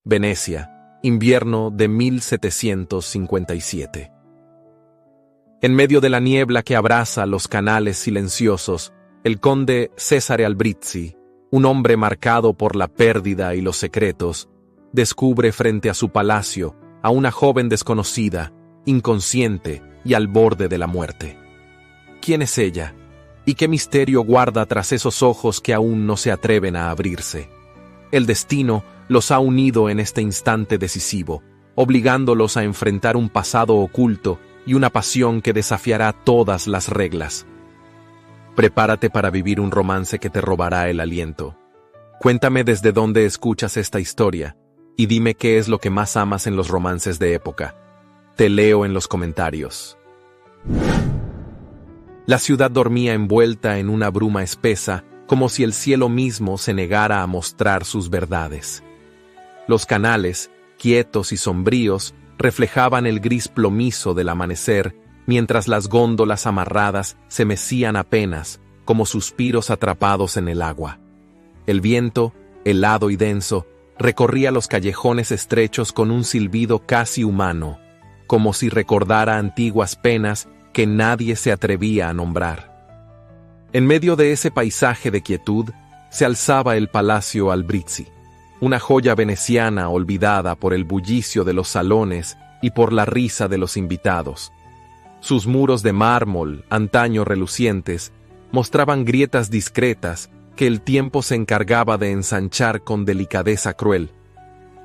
Venecia, invierno de 1757. En medio de la niebla que abraza los canales silenciosos, el conde Cesare Albrizzi, un hombre marcado por la pérdida y los secretos, descubre frente a su palacio a una joven desconocida, inconsciente y al borde de la muerte. ¿Quién es ella? ¿Y qué misterio guarda tras esos ojos que aún no se atreven a abrirse? El destino los ha unido en este instante decisivo, obligándolos a enfrentar un pasado oculto y una pasión que desafiará todas las reglas. Prepárate para vivir un romance que te robará el aliento. Cuéntame desde dónde escuchas esta historia y dime qué es lo que más amas en los romances de época. Te leo en los comentarios. La ciudad dormía envuelta en una bruma espesa, como si el cielo mismo se negara a mostrar sus verdades. Los canales, quietos y sombríos, reflejaban el gris plomizo del amanecer, mientras las góndolas amarradas se mecían apenas, como suspiros atrapados en el agua. El viento, helado y denso, recorría los callejones estrechos con un silbido casi humano, como si recordara antiguas penas que nadie se atrevía a nombrar. En medio de ese paisaje de quietud, se alzaba el Palacio Albrizzi, una joya veneciana olvidada por el bullicio de los salones y por la risa de los invitados. Sus muros de mármol, antaño relucientes, mostraban grietas discretas que el tiempo se encargaba de ensanchar con delicadeza cruel.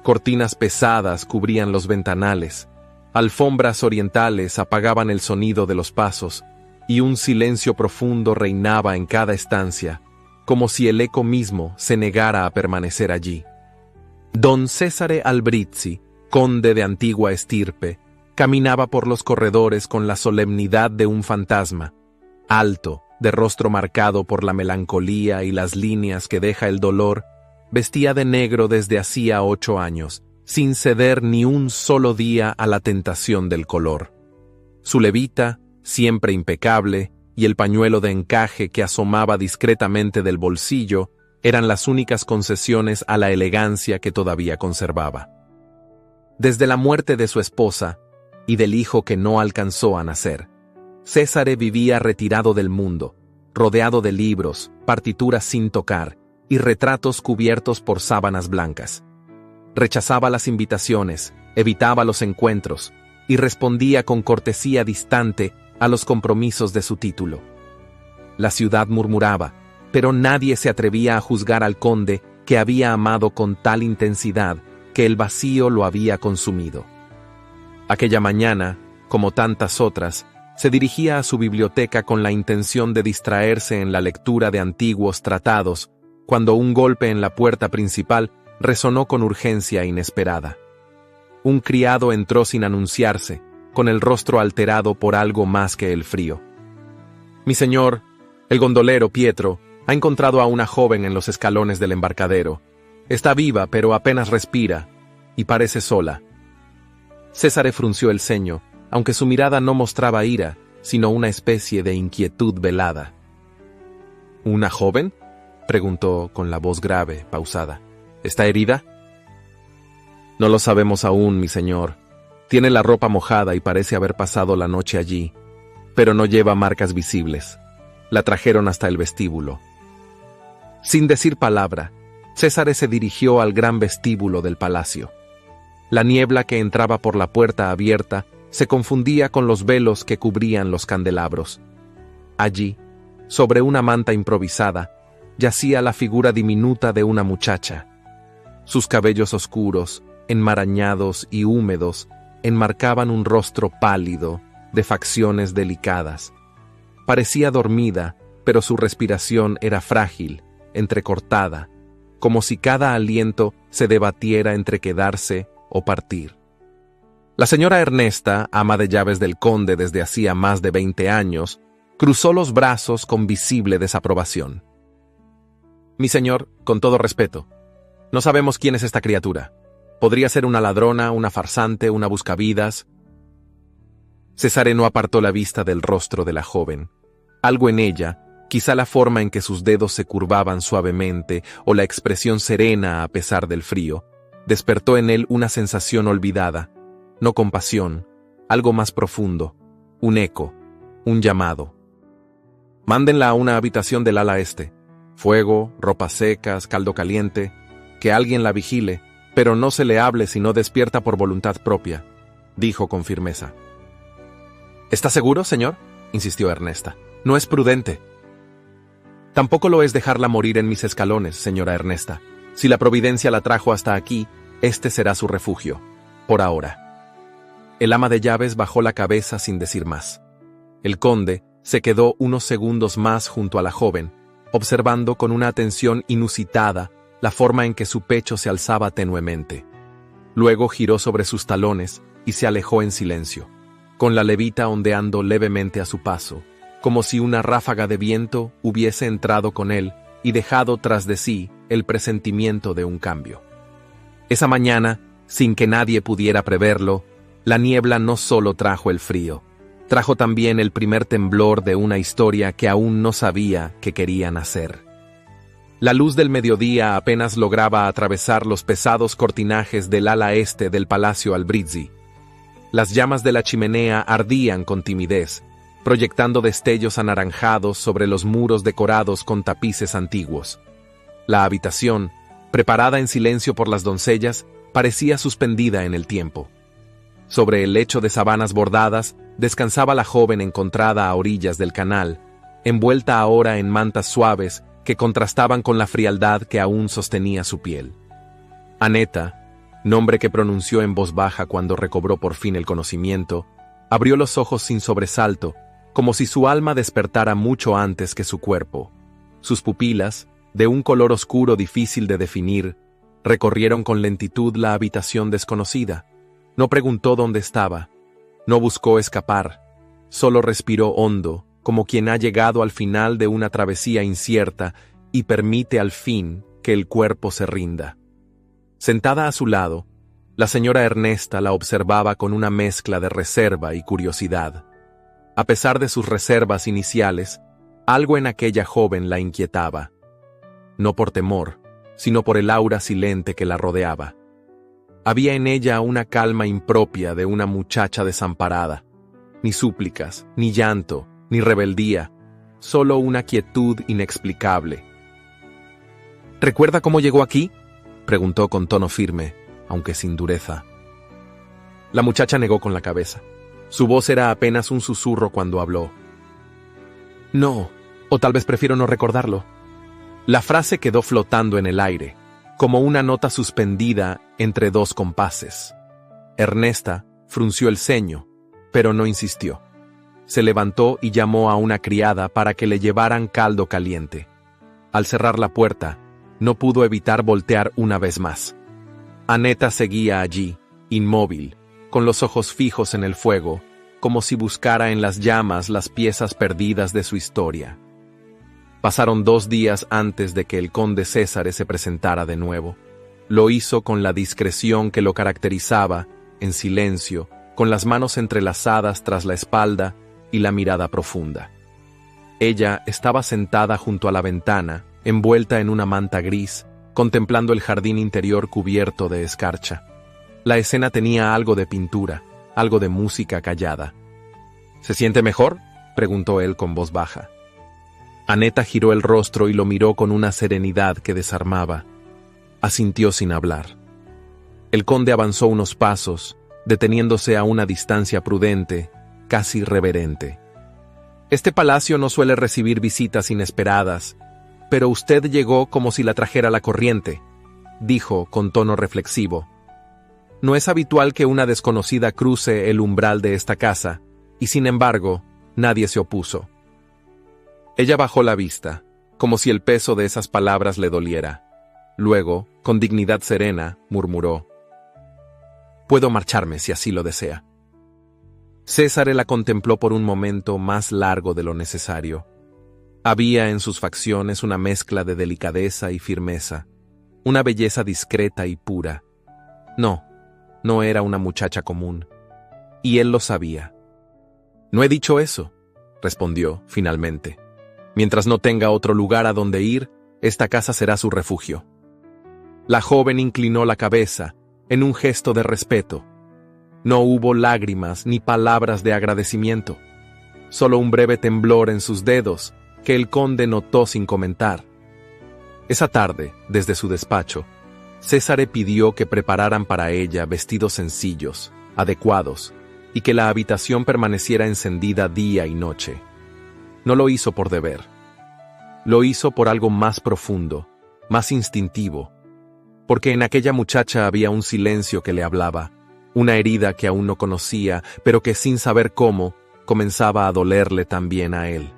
Cortinas pesadas cubrían los ventanales, alfombras orientales apagaban el sonido de los pasos, y un silencio profundo reinaba en cada estancia, como si el eco mismo se negara a permanecer allí. Don Cesare Albrizzi, conde de antigua estirpe, caminaba por los corredores con la solemnidad de un fantasma, alto, de rostro marcado por la melancolía y las líneas que deja el dolor, vestía de negro desde hacía 8 años, sin ceder ni un solo día a la tentación del color. Su levita, siempre impecable, y el pañuelo de encaje que asomaba discretamente del bolsillo eran las únicas concesiones a la elegancia que todavía conservaba. Desde la muerte de su esposa y del hijo que no alcanzó a nacer, Cesare vivía retirado del mundo, rodeado de libros, partituras sin tocar y retratos cubiertos por sábanas blancas. Rechazaba las invitaciones, evitaba los encuentros y respondía con cortesía distante a los compromisos de su título. La ciudad murmuraba, pero nadie se atrevía a juzgar al conde que había amado con tal intensidad que el vacío lo había consumido. Aquella mañana, como tantas otras, se dirigía a su biblioteca con la intención de distraerse en la lectura de antiguos tratados, cuando un golpe en la puerta principal resonó con urgencia inesperada. Un criado entró sin anunciarse, con el rostro alterado por algo más que el frío. «Mi señor, el gondolero Pietro, ha encontrado a una joven en los escalones del embarcadero. Está viva, pero apenas respira, y parece sola». Cesare frunció el ceño, aunque su mirada no mostraba ira, sino una especie de inquietud velada. «¿Una joven?», preguntó con la voz grave, pausada. «¿Está herida?». «No lo sabemos aún, mi señor. Tiene la ropa mojada y parece haber pasado la noche allí, pero no lleva marcas visibles. La trajeron hasta el vestíbulo». Sin decir palabra, Cesare se dirigió al gran vestíbulo del palacio. La niebla que entraba por la puerta abierta se confundía con los velos que cubrían los candelabros. Allí, sobre una manta improvisada, yacía la figura diminuta de una muchacha. Sus cabellos oscuros, enmarañados y húmedos, enmarcaban un rostro pálido, de facciones delicadas. Parecía dormida, pero su respiración era frágil, entrecortada, como si cada aliento se debatiera entre quedarse o partir. La señora Ernesta, ama de llaves del conde desde hacía más de 20 años, cruzó los brazos con visible desaprobación. «Mi señor, con todo respeto, no sabemos quién es esta criatura. Podría ser una ladrona, una farsante, una buscavidas». Cesare no apartó la vista del rostro de la joven. Algo en ella, quizá la forma en que sus dedos se curvaban suavemente o la expresión serena a pesar del frío, despertó en él una sensación olvidada, no compasión, algo más profundo, un eco, un llamado. Mándenla a una habitación del ala este. Fuego, ropas secas, caldo caliente, que alguien la vigile, pero no se le hable si no despierta por voluntad propia, dijo con firmeza. ¿Está seguro, señor?, insistió Ernesta. No es prudente. Tampoco lo es dejarla morir en mis escalones, señora Ernesta. Si la providencia la trajo hasta aquí, este será su refugio, por ahora. El ama de llaves bajó la cabeza sin decir más. El conde se quedó unos segundos más junto a la joven, observando con una atención inusitada la forma en que su pecho se alzaba tenuemente. Luego giró sobre sus talones y se alejó en silencio, con la levita ondeando levemente a su paso, como si una ráfaga de viento hubiese entrado con él y dejado tras de sí el presentimiento de un cambio. Esa mañana, sin que nadie pudiera preverlo, la niebla no solo trajo el frío, trajo también el primer temblor de una historia que aún no sabía que quería nacer. La luz del mediodía apenas lograba atravesar los pesados cortinajes del ala este del Palacio Albrizzi. Las llamas de la chimenea ardían con timidez, proyectando destellos anaranjados sobre los muros decorados con tapices antiguos. La habitación, preparada en silencio por las doncellas, parecía suspendida en el tiempo. Sobre el lecho de sábanas bordadas descansaba la joven encontrada a orillas del canal, envuelta ahora en mantas suaves que contrastaban con la frialdad que aún sostenía su piel. Aneta, nombre que pronunció en voz baja cuando recobró por fin el conocimiento, abrió los ojos sin sobresalto, como si su alma despertara mucho antes que su cuerpo. Sus pupilas, de un color oscuro difícil de definir, recorrieron con lentitud la habitación desconocida. No preguntó dónde estaba, no buscó escapar, solo respiró hondo, como quien ha llegado al final de una travesía incierta y permite al fin que el cuerpo se rinda. Sentada a su lado, la señora Ernesta la observaba con una mezcla de reserva y curiosidad. A pesar de sus reservas iniciales, algo en aquella joven la inquietaba. No por temor, sino por el aura silente que la rodeaba. Había en ella una calma impropia de una muchacha desamparada. Ni súplicas, ni llanto, ni rebeldía, solo una quietud inexplicable. ¿Recuerda cómo llegó aquí?, preguntó con tono firme, aunque sin dureza. La muchacha negó con la cabeza. Su voz era apenas un susurro cuando habló. No, o tal vez prefiero no recordarlo. La frase quedó flotando en el aire, como una nota suspendida entre dos compases. Ernesta frunció el ceño, pero no insistió. Se levantó y llamó a una criada para que le llevaran caldo caliente. Al cerrar la puerta, no pudo evitar voltear una vez más. Aneta seguía allí, inmóvil, con los ojos fijos en el fuego, como si buscara en las llamas las piezas perdidas de su historia. Pasaron 2 días antes de que el conde César se presentara de nuevo. Lo hizo con la discreción que lo caracterizaba, en silencio, con las manos entrelazadas tras la espalda y la mirada profunda. Ella estaba sentada junto a la ventana, envuelta en una manta gris, contemplando el jardín interior cubierto de escarcha. La escena tenía algo de pintura, algo de música callada. ¿Se siente mejor?, preguntó él con voz baja. Aneta giró el rostro y lo miró con una serenidad que desarmaba. Asintió sin hablar. El conde avanzó unos pasos, deteniéndose a una distancia prudente, casi reverente. Este palacio no suele recibir visitas inesperadas, pero usted llegó como si la trajera la corriente, dijo con tono reflexivo. No es habitual que una desconocida cruce el umbral de esta casa, y sin embargo, nadie se opuso. Ella bajó la vista, como si el peso de esas palabras le doliera. Luego, con dignidad serena, murmuró: «Puedo marcharme si así lo desea». César la contempló por un momento más largo de lo necesario. Había en sus facciones una mezcla de delicadeza y firmeza, una belleza discreta y pura. No era una muchacha común, y él lo sabía. «No he dicho eso», respondió, finalmente. «Mientras no tenga otro lugar a donde ir, esta casa será su refugio». La joven inclinó la cabeza, en un gesto de respeto. No hubo lágrimas ni palabras de agradecimiento, solo un breve temblor en sus dedos que el conde notó sin comentar. Esa tarde, desde su despacho, Césare pidió que prepararan para ella vestidos sencillos, adecuados, y que la habitación permaneciera encendida día y noche. No lo hizo por deber. Lo hizo por algo más profundo, más instintivo, porque en aquella muchacha había un silencio que le hablaba, una herida que aún no conocía, pero que sin saber cómo, comenzaba a dolerle también a él.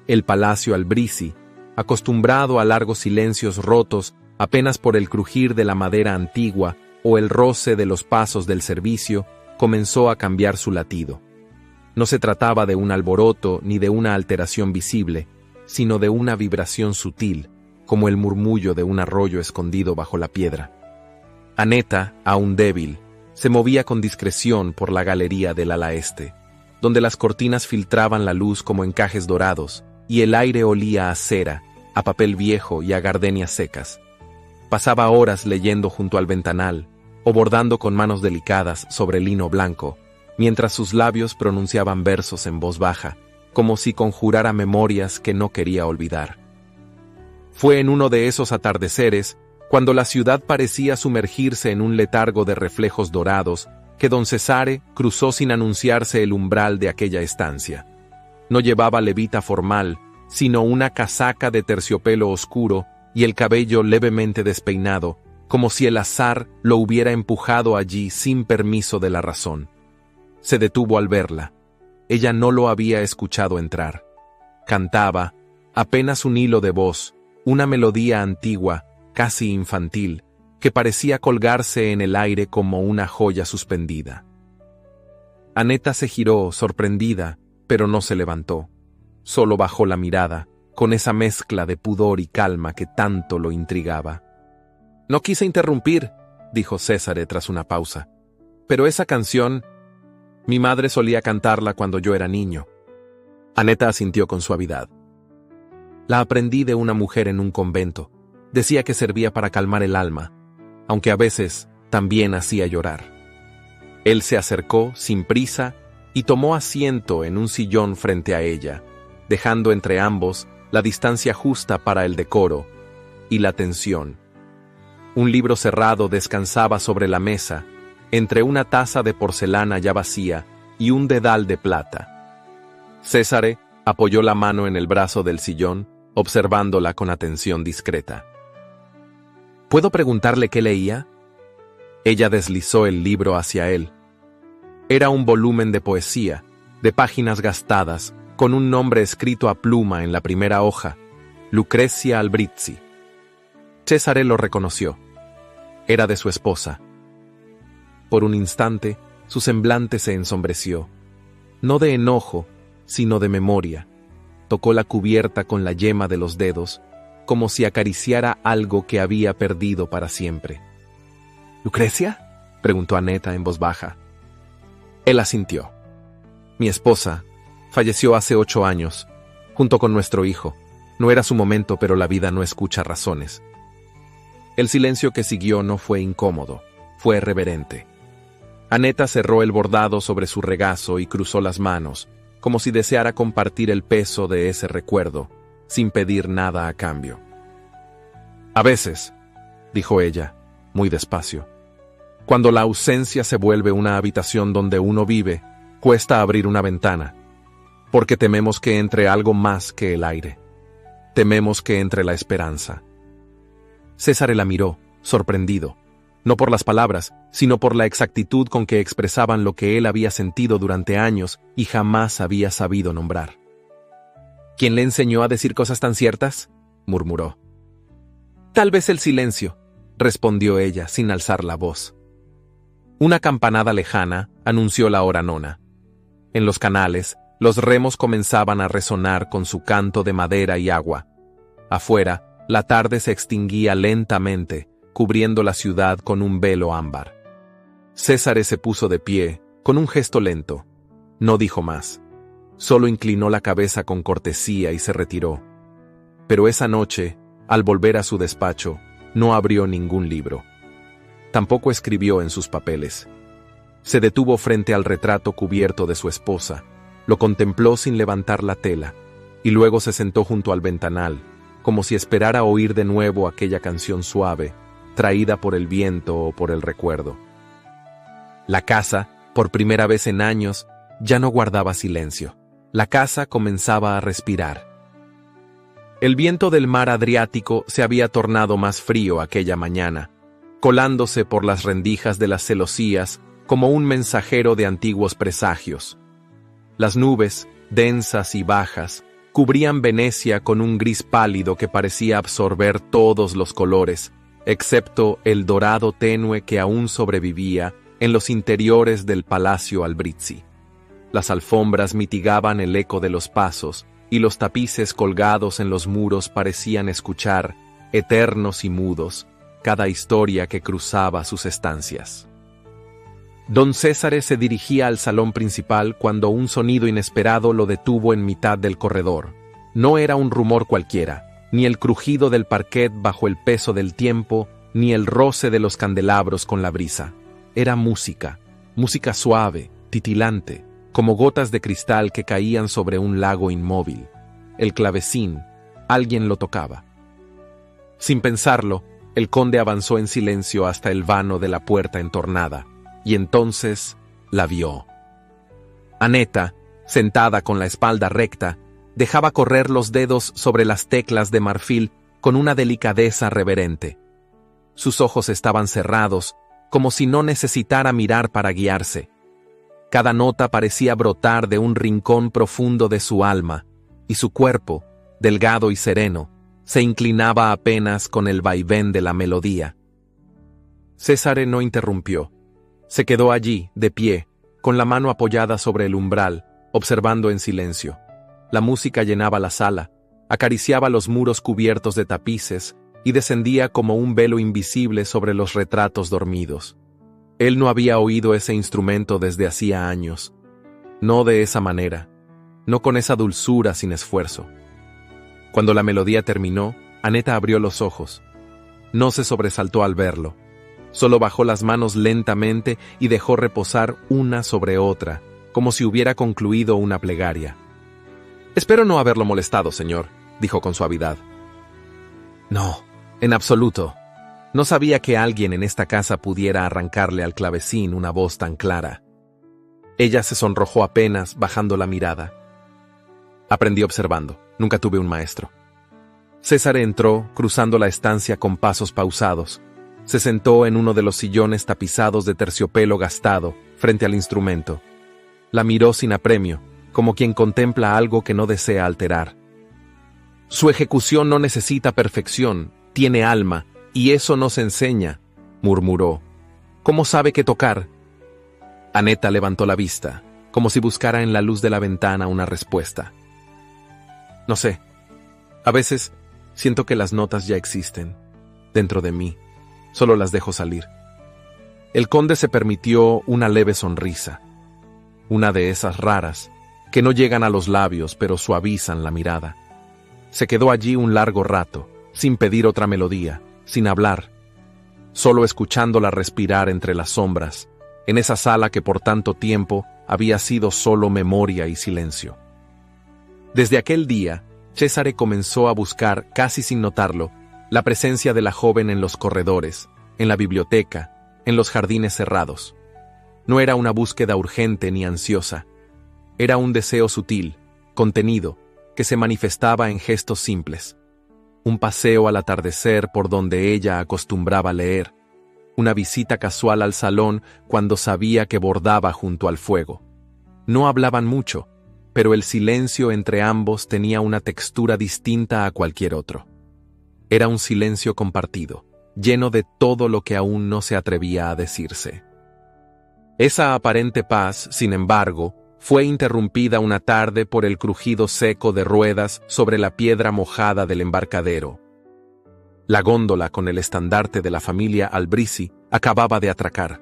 El palacio Albrisi, acostumbrado a largos silencios rotos apenas por el crujir de la madera antigua o el roce de los pasos del servicio, comenzó a cambiar su latido. No se trataba de un alboroto ni de una alteración visible, sino de una vibración sutil, como el murmullo de un arroyo escondido bajo la piedra. Annetta, aún débil, se movía con discreción por la galería del ala este, donde las cortinas filtraban la luz como encajes dorados, y el aire olía a cera, a papel viejo y a gardenias secas. Pasaba horas leyendo junto al ventanal, o bordando con manos delicadas sobre lino blanco, mientras sus labios pronunciaban versos en voz baja, como si conjurara memorias que no quería olvidar. Fue en uno de esos atardeceres, cuando la ciudad parecía sumergirse en un letargo de reflejos dorados, que don Cesare cruzó sin anunciarse el umbral de aquella estancia. No llevaba levita formal, sino una casaca de terciopelo oscuro y el cabello levemente despeinado, como si el azar lo hubiera empujado allí sin permiso de la razón. Se detuvo al verla. Ella no lo había escuchado entrar. Cantaba, apenas un hilo de voz, una melodía antigua, casi infantil, que parecía colgarse en el aire como una joya suspendida. Annetta se giró, sorprendida, pero no se levantó. Solo bajó la mirada, con esa mezcla de pudor y calma que tanto lo intrigaba. «No quise interrumpir», dijo Césare tras una pausa, «pero esa canción, mi madre solía cantarla cuando yo era niño». Annetta asintió con suavidad. «La aprendí de una mujer en un convento. Decía que servía para calmar el alma, aunque a veces también hacía llorar». Él se acercó, sin prisa, y tomó asiento en un sillón frente a ella, dejando entre ambos la distancia justa para el decoro y la tensión. Un libro cerrado descansaba sobre la mesa, entre una taza de porcelana ya vacía y un dedal de plata. Césare apoyó la mano en el brazo del sillón, observándola con atención discreta. ¿Puedo preguntarle qué leía? Ella deslizó el libro hacia él. Era un volumen de poesía, de páginas gastadas, con un nombre escrito a pluma en la primera hoja, Lucrezia Albrisi. Césare lo reconoció. Era de su esposa. Por un instante, su semblante se ensombreció. No de enojo, sino de memoria. Tocó la cubierta con la yema de los dedos, como si acariciara algo que había perdido para siempre. ¿Lucrecia?, preguntó Annetta en voz baja. Él asintió. Mi esposa falleció hace 8 años, junto con nuestro hijo. No era su momento, pero la vida no escucha razones. El silencio que siguió no fue incómodo, fue reverente. Annetta cerró el bordado sobre su regazo y cruzó las manos, como si deseara compartir el peso de ese recuerdo, sin pedir nada a cambio. A veces, dijo ella, muy despacio, cuando la ausencia se vuelve una habitación donde uno vive, cuesta abrir una ventana, porque tememos que entre algo más que el aire. Tememos que entre la esperanza. Césare la miró, sorprendido, no por las palabras, sino por la exactitud con que expresaban lo que él había sentido durante años y jamás había sabido nombrar. ¿Quién le enseñó a decir cosas tan ciertas?, murmuró. Tal vez el silencio, respondió ella sin alzar la voz. Una campanada lejana anunció la hora nona. En los canales, los remos comenzaban a resonar con su canto de madera y agua. Afuera, la tarde se extinguía lentamente, cubriendo la ciudad con un velo ámbar. Césare se puso de pie, con un gesto lento. No dijo más. Solo inclinó la cabeza con cortesía y se retiró. Pero esa noche, al volver a su despacho, no abrió ningún libro. Tampoco escribió en sus papeles. Se detuvo frente al retrato cubierto de su esposa, lo contempló sin levantar la tela, y luego se sentó junto al ventanal, como si esperara oír de nuevo aquella canción suave, traída por el viento o por el recuerdo. La casa, por primera vez en años, ya no guardaba silencio. La casa comenzaba a respirar. El viento del mar Adriático se había tornado más frío aquella mañana, colándose por las rendijas de las celosías como un mensajero de antiguos presagios. Las nubes, densas y bajas, cubrían Venecia con un gris pálido que parecía absorber todos los colores, excepto el dorado tenue que aún sobrevivía en los interiores del Palacio Albrizzi. Las alfombras mitigaban el eco de los pasos, y los tapices colgados en los muros parecían escuchar, eternos y mudos, cada historia que cruzaba sus estancias. Don Césare se dirigía al salón principal cuando un sonido inesperado lo detuvo en mitad del corredor. No era un rumor cualquiera, ni el crujido del parquet bajo el peso del tiempo, ni el roce de los candelabros con la brisa. Era música, música suave, titilante, como gotas de cristal que caían sobre un lago inmóvil. El clavecín, alguien lo tocaba. Sin pensarlo, el conde avanzó en silencio hasta el vano de la puerta entornada. Y entonces la vio. Annetta, sentada con la espalda recta, dejaba correr los dedos sobre las teclas de marfil con una delicadeza reverente. Sus ojos estaban cerrados, como si no necesitara mirar para guiarse. Cada nota parecía brotar de un rincón profundo de su alma, y su cuerpo, delgado y sereno, se inclinaba apenas con el vaivén de la melodía. Césare no interrumpió. Se quedó allí, de pie, con la mano apoyada sobre el umbral, observando en silencio. La música llenaba la sala, acariciaba los muros cubiertos de tapices y descendía como un velo invisible sobre los retratos dormidos. Él no había oído ese instrumento desde hacía años. No de esa manera, no con esa dulzura sin esfuerzo. Cuando la melodía terminó, Annetta abrió los ojos. No se sobresaltó al verlo. Solo bajó las manos lentamente y dejó reposar una sobre otra, como si hubiera concluido una plegaria. «Espero no haberlo molestado, señor», dijo con suavidad. «No, en absoluto. No sabía que alguien en esta casa pudiera arrancarle al clavecín una voz tan clara». Ella se sonrojó apenas, bajando la mirada. «Aprendí observando. Nunca tuve un maestro». César entró, cruzando la estancia con pasos pausados. Se sentó en uno de los sillones tapizados de terciopelo gastado, frente al instrumento. La miró sin apremio, como quien contempla algo que no desea alterar. «Su ejecución no necesita perfección, tiene alma, y eso no se enseña», murmuró. «¿Cómo sabe qué tocar?» Annetta levantó la vista, como si buscara en la luz de la ventana una respuesta. «No sé. A veces siento que las notas ya existen, dentro de mí. Solo las dejo salir». El conde se permitió una leve sonrisa, una de esas raras, que no llegan a los labios pero suavizan la mirada. Se quedó allí un largo rato, sin pedir otra melodía, sin hablar, solo escuchándola respirar entre las sombras, en esa sala que por tanto tiempo había sido solo memoria y silencio. Desde aquel día, Césare comenzó a buscar, casi sin notarlo, la presencia de la joven en los corredores, en la biblioteca, en los jardines cerrados. No era una búsqueda urgente ni ansiosa. Era un deseo sutil, contenido, que se manifestaba en gestos simples. Un paseo al atardecer por donde ella acostumbraba leer, una visita casual al salón cuando sabía que bordaba junto al fuego. No hablaban mucho, pero el silencio entre ambos tenía una textura distinta a cualquier otro. Era un silencio compartido, lleno de todo lo que aún no se atrevía a decirse. Esa aparente paz, sin embargo, fue interrumpida una tarde por el crujido seco de ruedas sobre la piedra mojada del embarcadero. La góndola con el estandarte de la familia Albrizzi acababa de atracar.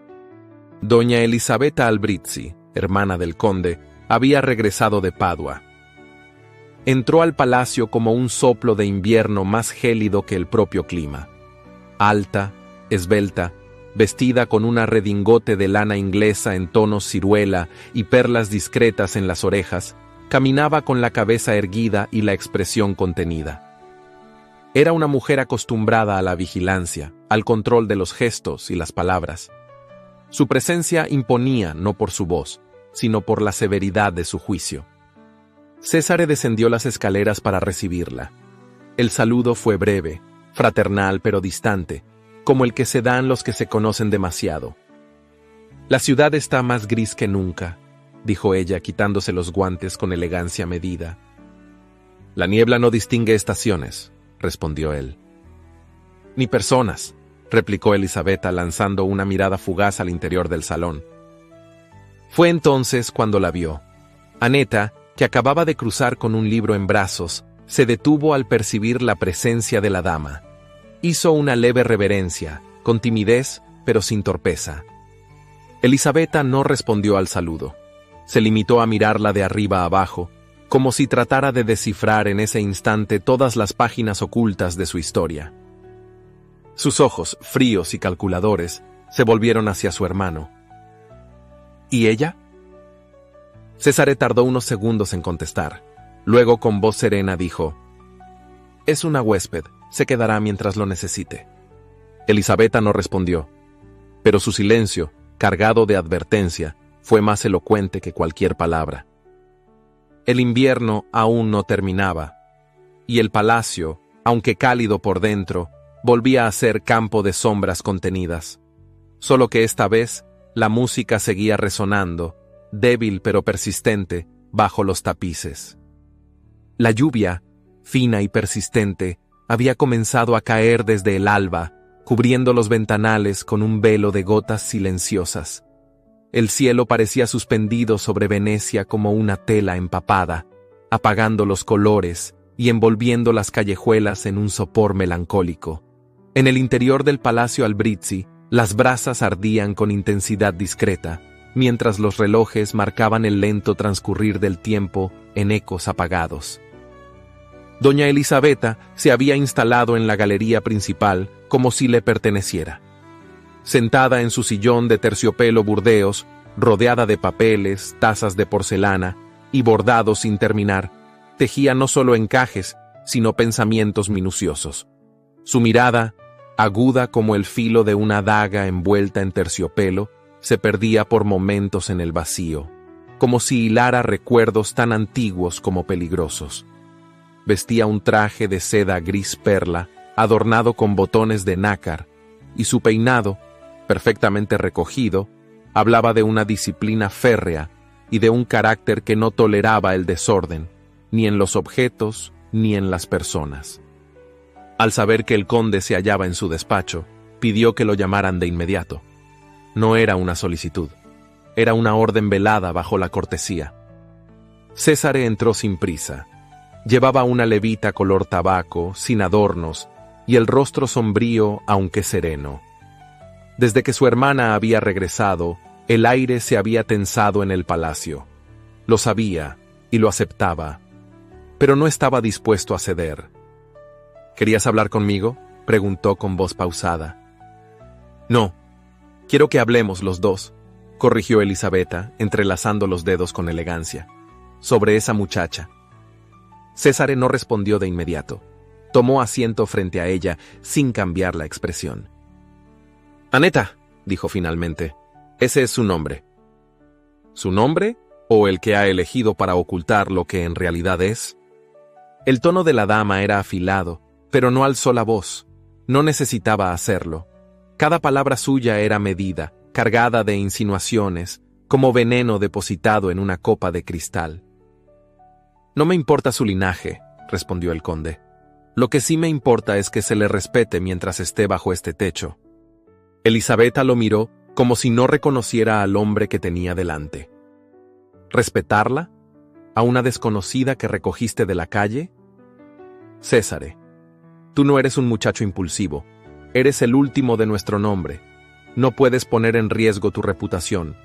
Doña Elisabetta Albrizzi, hermana del conde, había regresado de Padua. Entró al palacio como un soplo de invierno más gélido que el propio clima. Alta, esbelta, vestida con una redingote de lana inglesa en tonos ciruela y perlas discretas en las orejas, caminaba con la cabeza erguida y la expresión contenida. Era una mujer acostumbrada a la vigilancia, al control de los gestos y las palabras. Su presencia imponía no por su voz, sino por la severidad de su juicio. Césare descendió las escaleras para recibirla. El saludo fue breve, fraternal pero distante, como el que se dan los que se conocen demasiado. «La ciudad está más gris que nunca», dijo ella quitándose los guantes con elegancia medida. «La niebla no distingue estaciones», respondió él. «Ni personas», replicó Elisabetta lanzando una mirada fugaz al interior del salón. Fue entonces cuando la vio. Annetta, que acababa de cruzar con un libro en brazos, se detuvo al percibir la presencia de la dama. Hizo una leve reverencia, con timidez, pero sin torpeza. Elisabetta no respondió al saludo. Se limitó a mirarla de arriba a abajo, como si tratara de descifrar en ese instante todas las páginas ocultas de su historia. Sus ojos, fríos y calculadores, se volvieron hacia su hermano. ¿Y ella? Césare tardó unos segundos en contestar. Luego, con voz serena, dijo: «Es una huésped, se quedará mientras lo necesite». Elisabetta no respondió, pero su silencio, cargado de advertencia, fue más elocuente que cualquier palabra. El invierno aún no terminaba, y el palacio, aunque cálido por dentro, volvía a ser campo de sombras contenidas. Solo que esta vez la música seguía resonando, débil pero persistente, bajo los tapices. La lluvia, fina y persistente, había comenzado a caer desde el alba, cubriendo los ventanales con un velo de gotas silenciosas. El cielo parecía suspendido sobre Venecia como una tela empapada, apagando los colores y envolviendo las callejuelas en un sopor melancólico. En el interior del Palacio Albrizzi, las brasas ardían con intensidad discreta, mientras los relojes marcaban el lento transcurrir del tiempo en ecos apagados. Doña Elisabetta se había instalado en la galería principal como si le perteneciera. Sentada en su sillón de terciopelo burdeos, rodeada de papeles, tazas de porcelana y bordados sin terminar, tejía no solo encajes, sino pensamientos minuciosos. Su mirada, aguda como el filo de una daga envuelta en terciopelo, se perdía por momentos en el vacío, como si hilara recuerdos tan antiguos como peligrosos. Vestía un traje de seda gris perla, adornado con botones de nácar, y su peinado, perfectamente recogido, hablaba de una disciplina férrea y de un carácter que no toleraba el desorden, ni en los objetos ni en las personas. Al saber que el conde se hallaba en su despacho, pidió que lo llamaran de inmediato. No era una solicitud, era una orden velada bajo la cortesía. Césare entró sin prisa. Llevaba una levita color tabaco, sin adornos, y el rostro sombrío aunque sereno. Desde que su hermana había regresado, el aire se había tensado en el palacio. Lo sabía y lo aceptaba, pero no estaba dispuesto a ceder. «¿Querías hablar conmigo?», preguntó con voz pausada. «No, quiero que hablemos los dos», corrigió Elisabetta, entrelazando los dedos con elegancia. «Sobre esa muchacha». Césare no respondió de inmediato. Tomó asiento frente a ella, sin cambiar la expresión. «Annetta», dijo finalmente, «ese es su nombre». ¿Su nombre o el que ha elegido para ocultar lo que en realidad es? El tono de la dama era afilado, pero no alzó la voz. No necesitaba hacerlo. Cada palabra suya era medida, cargada de insinuaciones, como veneno depositado en una copa de cristal. «No me importa su linaje», respondió el conde. «Lo que sí me importa es que se le respete mientras esté bajo este techo». Elisabetta lo miró como si no reconociera al hombre que tenía delante. «¿Respetarla? ¿A una desconocida que recogiste de la calle?» «Césare, tú no eres un muchacho impulsivo. Eres el último de nuestro nombre. No puedes poner en riesgo tu reputación.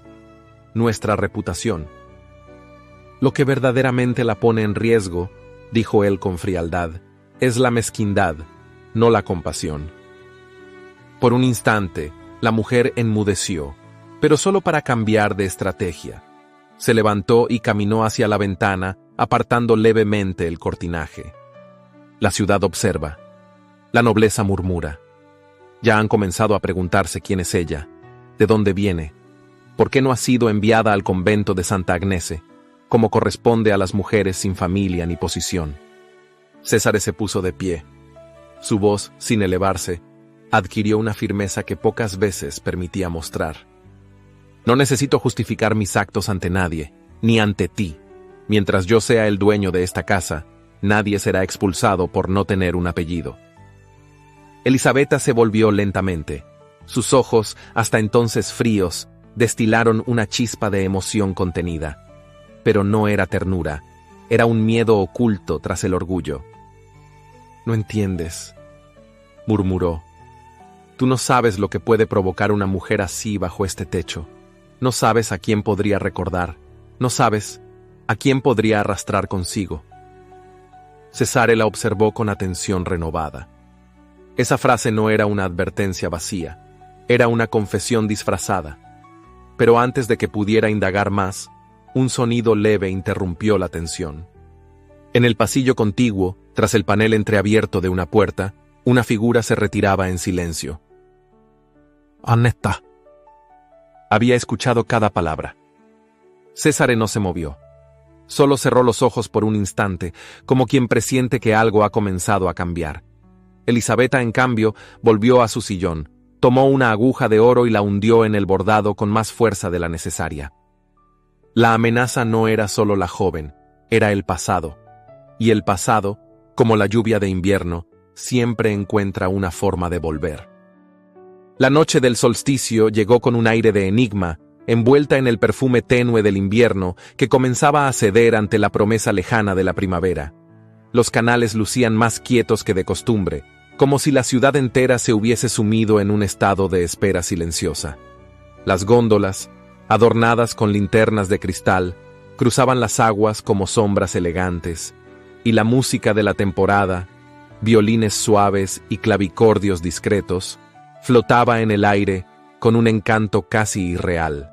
Nuestra reputación». «Lo que verdaderamente la pone en riesgo», dijo él con frialdad, «es la mezquindad, no la compasión». Por un instante, La mujer enmudeció, pero solo para cambiar de estrategia. Se levantó y caminó hacia la ventana, apartando levemente el cortinaje. La ciudad observa. La nobleza murmura. Ya han comenzado a preguntarse quién es ella, de dónde viene, por qué no ha sido enviada al convento de Santa Agnese, como corresponde a las mujeres sin familia ni posición. César se puso de pie. Su voz, sin elevarse, adquirió una firmeza que pocas veces permitía mostrar. No necesito justificar mis actos ante nadie, ni ante ti. Mientras yo sea el dueño de esta casa, nadie será expulsado por no tener un apellido. Elisabetta se volvió lentamente. Sus ojos, hasta entonces fríos, destilaron una chispa de emoción contenida. Pero no era ternura, era un miedo oculto tras el orgullo. «No entiendes», murmuró. «Tú no sabes lo que puede provocar una mujer así bajo este techo. No sabes a quién podría recordar. No sabes a quién podría arrastrar consigo». Cesare la observó con atención renovada. Esa frase no era una advertencia vacía, era una confesión disfrazada. Pero antes de que pudiera indagar más, un sonido leve interrumpió la tensión. En el pasillo contiguo, tras el panel entreabierto de una puerta, una figura se retiraba en silencio. «Annetta». Había escuchado cada palabra. César no se movió. Solo cerró los ojos por un instante, como quien presiente que algo ha comenzado a cambiar. Elisabetta, en cambio, volvió a su sillón, tomó una aguja de oro y la hundió en el bordado con más fuerza de la necesaria. La amenaza no era solo la joven, era el pasado. Y el pasado, como la lluvia de invierno, siempre encuentra una forma de volver. La noche del solsticio llegó con un aire de enigma, envuelta en el perfume tenue del invierno que comenzaba a ceder ante la promesa lejana de la primavera. Los canales lucían más quietos que de costumbre, como si la ciudad entera se hubiese sumido en un estado de espera silenciosa. Las góndolas, adornadas con linternas de cristal, cruzaban las aguas como sombras elegantes, y la música de la temporada, violines suaves y clavicordios discretos, flotaba en el aire con un encanto casi irreal.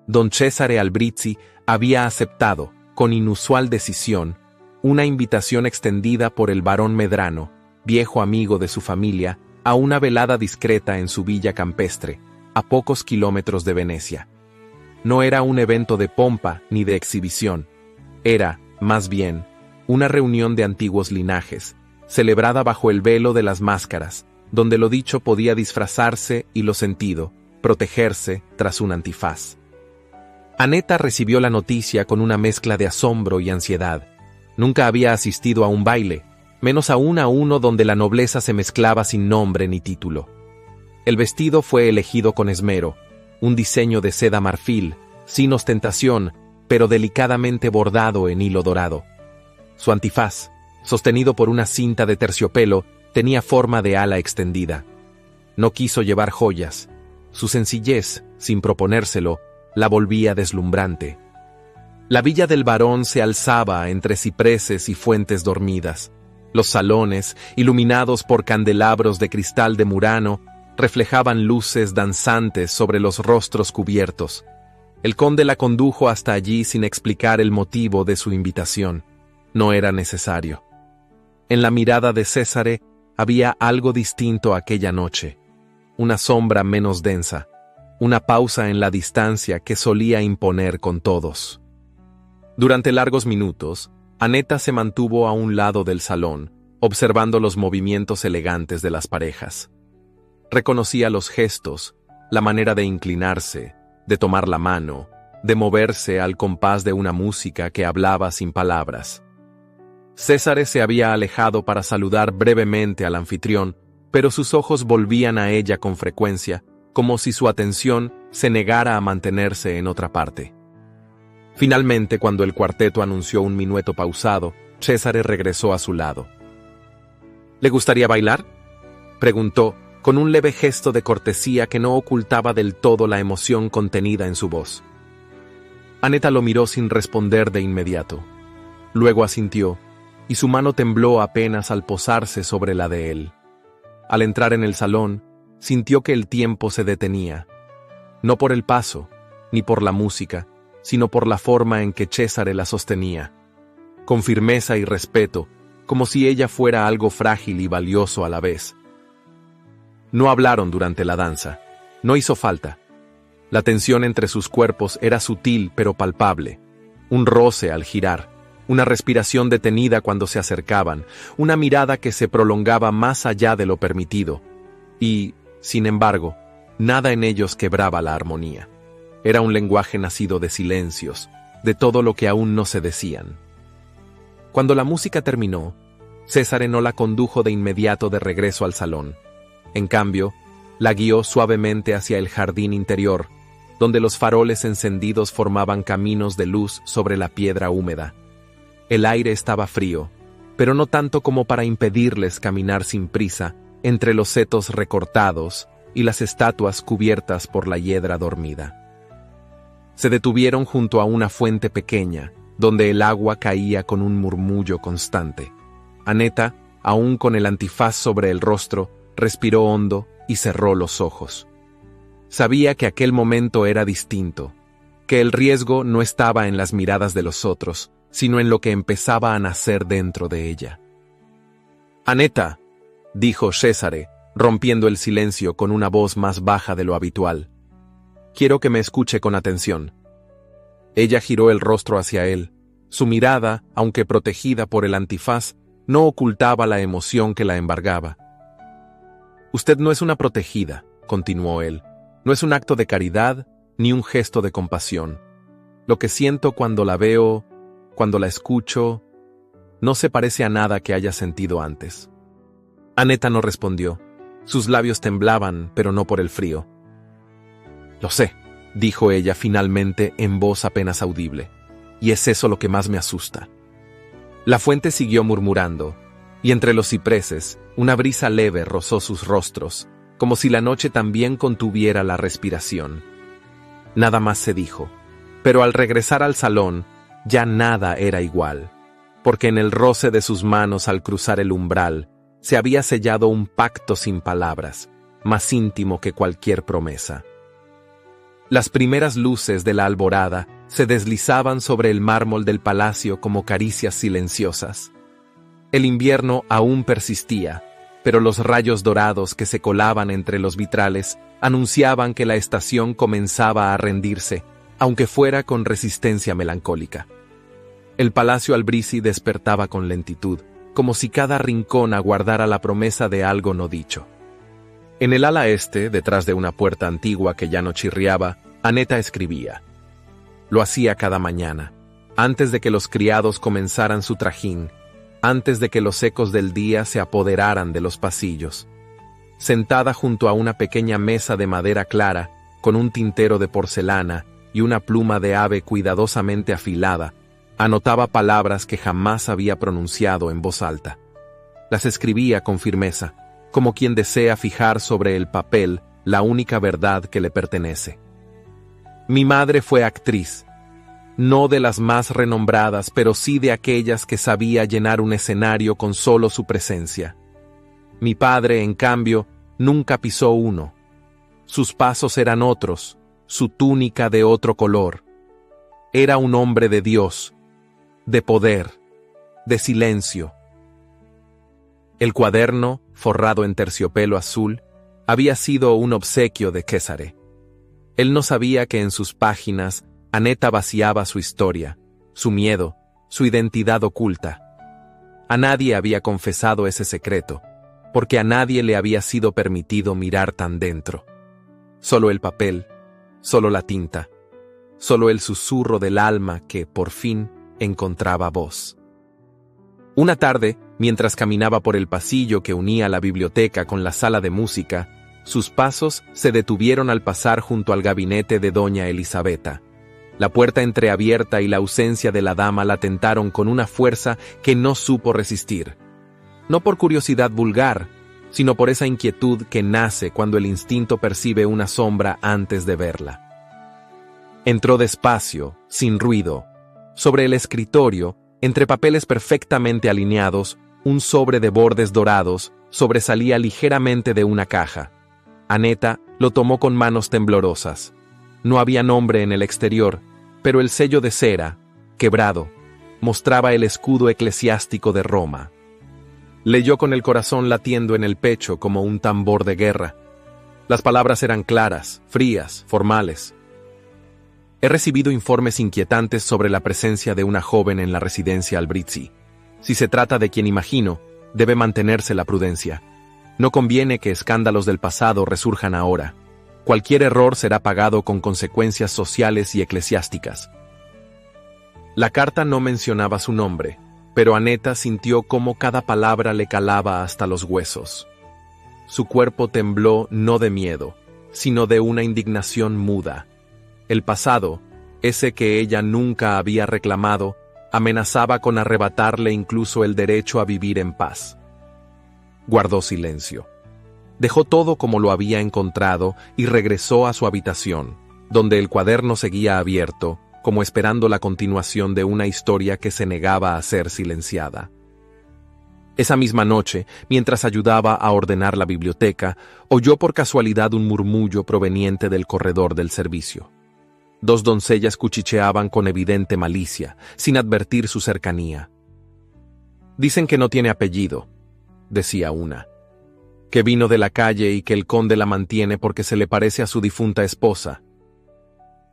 Don Cesare Albrizzi había aceptado, con inusual decisión, una invitación extendida por el barón Medrano, viejo amigo de su familia, a una velada discreta en su villa campestre, a pocos kilómetros de Venecia. No era un evento de pompa ni de exhibición, era, más bien, una reunión de antiguos linajes, celebrada bajo el velo de las máscaras, donde lo dicho podía disfrazarse y lo sentido, protegerse tras un antifaz. Annetta recibió la noticia con una mezcla de asombro y ansiedad. Nunca había asistido a un baile, menos aún a uno donde la nobleza se mezclaba sin nombre ni título. El vestido fue elegido con esmero, un diseño de seda marfil, sin ostentación, pero delicadamente bordado en hilo dorado. Su antifaz, sostenido por una cinta de terciopelo, tenía forma de ala extendida. No quiso llevar joyas. Su sencillez, sin proponérselo, la volvía deslumbrante. La villa del barón se alzaba entre cipreses y fuentes dormidas. Los salones, iluminados por candelabros de cristal de Murano, reflejaban luces danzantes sobre los rostros cubiertos. El conde la condujo hasta allí sin explicar el motivo de su invitación. No era necesario. En la mirada de Césare había algo distinto aquella noche. Una sombra menos densa, una pausa en la distancia que solía imponer con todos. Durante largos minutos, Annetta se mantuvo a un lado del salón, observando los movimientos elegantes de las parejas. Reconocía los gestos, la manera de inclinarse, de tomar la mano, de moverse al compás de una música que hablaba sin palabras. César se había alejado para saludar brevemente al anfitrión, pero sus ojos volvían a ella con frecuencia, como si su atención se negara a mantenerse en otra parte. Finalmente, cuando el cuarteto anunció un minueto pausado, Cesare regresó a su lado. «¿Le gustaría bailar?», preguntó, con un leve gesto de cortesía que no ocultaba del todo la emoción contenida en su voz. Annetta lo miró sin responder de inmediato. Luego asintió, y su mano tembló apenas al posarse sobre la de él. Al entrar en el salón, sintió que el tiempo se detenía. No por el paso, ni por la música, sino por la forma en que Cesare la sostenía. Con firmeza y respeto, como si ella fuera algo frágil y valioso a la vez. No hablaron durante la danza. No hizo falta. La tensión entre sus cuerpos era sutil pero palpable. Un roce al girar, una respiración detenida cuando se acercaban, una mirada que se prolongaba más allá de lo permitido. Y, sin embargo, nada en ellos quebraba la armonía. Era un lenguaje nacido de silencios, de todo lo que aún no se decían. Cuando la música terminó, Cesare no la condujo de inmediato de regreso al salón. En cambio, la guió suavemente hacia el jardín interior, donde los faroles encendidos formaban caminos de luz sobre la piedra húmeda. El aire estaba frío, pero no tanto como para impedirles caminar sin prisa entre los setos recortados y las estatuas cubiertas por la hiedra dormida. Se detuvieron junto a una fuente pequeña, donde el agua caía con un murmullo constante. Annetta, aún con el antifaz sobre el rostro, respiró hondo y cerró los ojos. Sabía que aquel momento era distinto, que el riesgo no estaba en las miradas de los otros, sino en lo que empezaba a nacer dentro de ella. «Annetta», dijo Cesare, rompiendo el silencio con una voz más baja de lo habitual. «Quiero que me escuche con atención». Ella giró el rostro hacia él. Su mirada, aunque protegida por el antifaz, no ocultaba la emoción que la embargaba. «Usted no es una protegida», continuó él. «No es un acto de caridad, ni un gesto de compasión. Lo que siento cuando la veo, cuando la escucho, no se parece a nada que haya sentido antes». Annetta no respondió. Sus labios temblaban, pero no por el frío. «Lo sé», dijo ella finalmente en voz apenas audible. «Y es eso lo que más me asusta». La fuente siguió murmurando, y entre los cipreses, una brisa leve rozó sus rostros, como si la noche también contuviera la respiración. Nada más se dijo, pero al regresar al salón, ya nada era igual, porque en el roce de sus manos al cruzar el umbral, se había sellado un pacto sin palabras, más íntimo que cualquier promesa. Las primeras luces de la alborada se deslizaban sobre el mármol del palacio como caricias silenciosas. El invierno aún persistía, pero los rayos dorados que se colaban entre los vitrales anunciaban que la estación comenzaba a rendirse, aunque fuera con resistencia melancólica. El palacio Albrisi despertaba con lentitud, como si cada rincón aguardara la promesa de algo no dicho. En el ala este, detrás de una puerta antigua que ya no chirriaba, Annetta escribía. Lo hacía cada mañana, antes de que los criados comenzaran su trajín, antes de que los ecos del día se apoderaran de los pasillos. Sentada junto a una pequeña mesa de madera clara, con un tintero de porcelana y una pluma de ave cuidadosamente afilada, anotaba palabras que jamás había pronunciado en voz alta. Las escribía con firmeza, como quien desea fijar sobre el papel la única verdad que le pertenece. Mi madre fue actriz, no de las más renombradas, pero sí de aquellas que sabía llenar un escenario con solo su presencia. Mi padre, en cambio, nunca pisó uno. Sus pasos eran otros, su túnica de otro color. Era un hombre de Dios, de poder, de silencio. El cuaderno, forrado en terciopelo azul, había sido un obsequio de Cesare. Él no sabía que en sus páginas Annetta vaciaba su historia, su miedo, su identidad oculta. A nadie había confesado ese secreto, porque a nadie le había sido permitido mirar tan dentro. Solo el papel, solo la tinta, solo el susurro del alma que, por fin, encontraba voz. Una tarde, mientras caminaba por el pasillo que unía la biblioteca con la sala de música, sus pasos se detuvieron al pasar junto al gabinete de doña Elisabetta. La puerta entreabierta y la ausencia de la dama la tentaron con una fuerza que no supo resistir. No por curiosidad vulgar, sino por esa inquietud que nace cuando el instinto percibe una sombra antes de verla. Entró despacio, sin ruido. Sobre el escritorio, entre papeles perfectamente alineados, un sobre de bordes dorados sobresalía ligeramente de una caja. Aneta lo tomó con manos temblorosas. No había nombre en el exterior, pero el sello de cera, quebrado, mostraba el escudo eclesiástico de Roma. Leyó con el corazón latiendo en el pecho como un tambor de guerra. Las palabras eran claras, frías, formales. He recibido informes inquietantes sobre la presencia de una joven en la residencia Albrizzi. Si se trata de quien imagino, debe mantenerse la prudencia. No conviene que escándalos del pasado resurjan ahora. Cualquier error será pagado con consecuencias sociales y eclesiásticas. La carta no mencionaba su nombre, pero Aneta sintió cómo cada palabra le calaba hasta los huesos. Su cuerpo tembló no de miedo, sino de una indignación muda. El pasado, ese que ella nunca había reclamado, amenazaba con arrebatarle incluso el derecho a vivir en paz. Guardó silencio. Dejó todo como lo había encontrado y regresó a su habitación, donde el cuaderno seguía abierto, como esperando la continuación de una historia que se negaba a ser silenciada. Esa misma noche, mientras ayudaba a ordenar la biblioteca, oyó por casualidad un murmullo proveniente del corredor del servicio. Dos doncellas cuchicheaban con evidente malicia, sin advertir su cercanía. «Dicen que no tiene apellido», decía una, «que vino de la calle y que el conde la mantiene porque se le parece a su difunta esposa».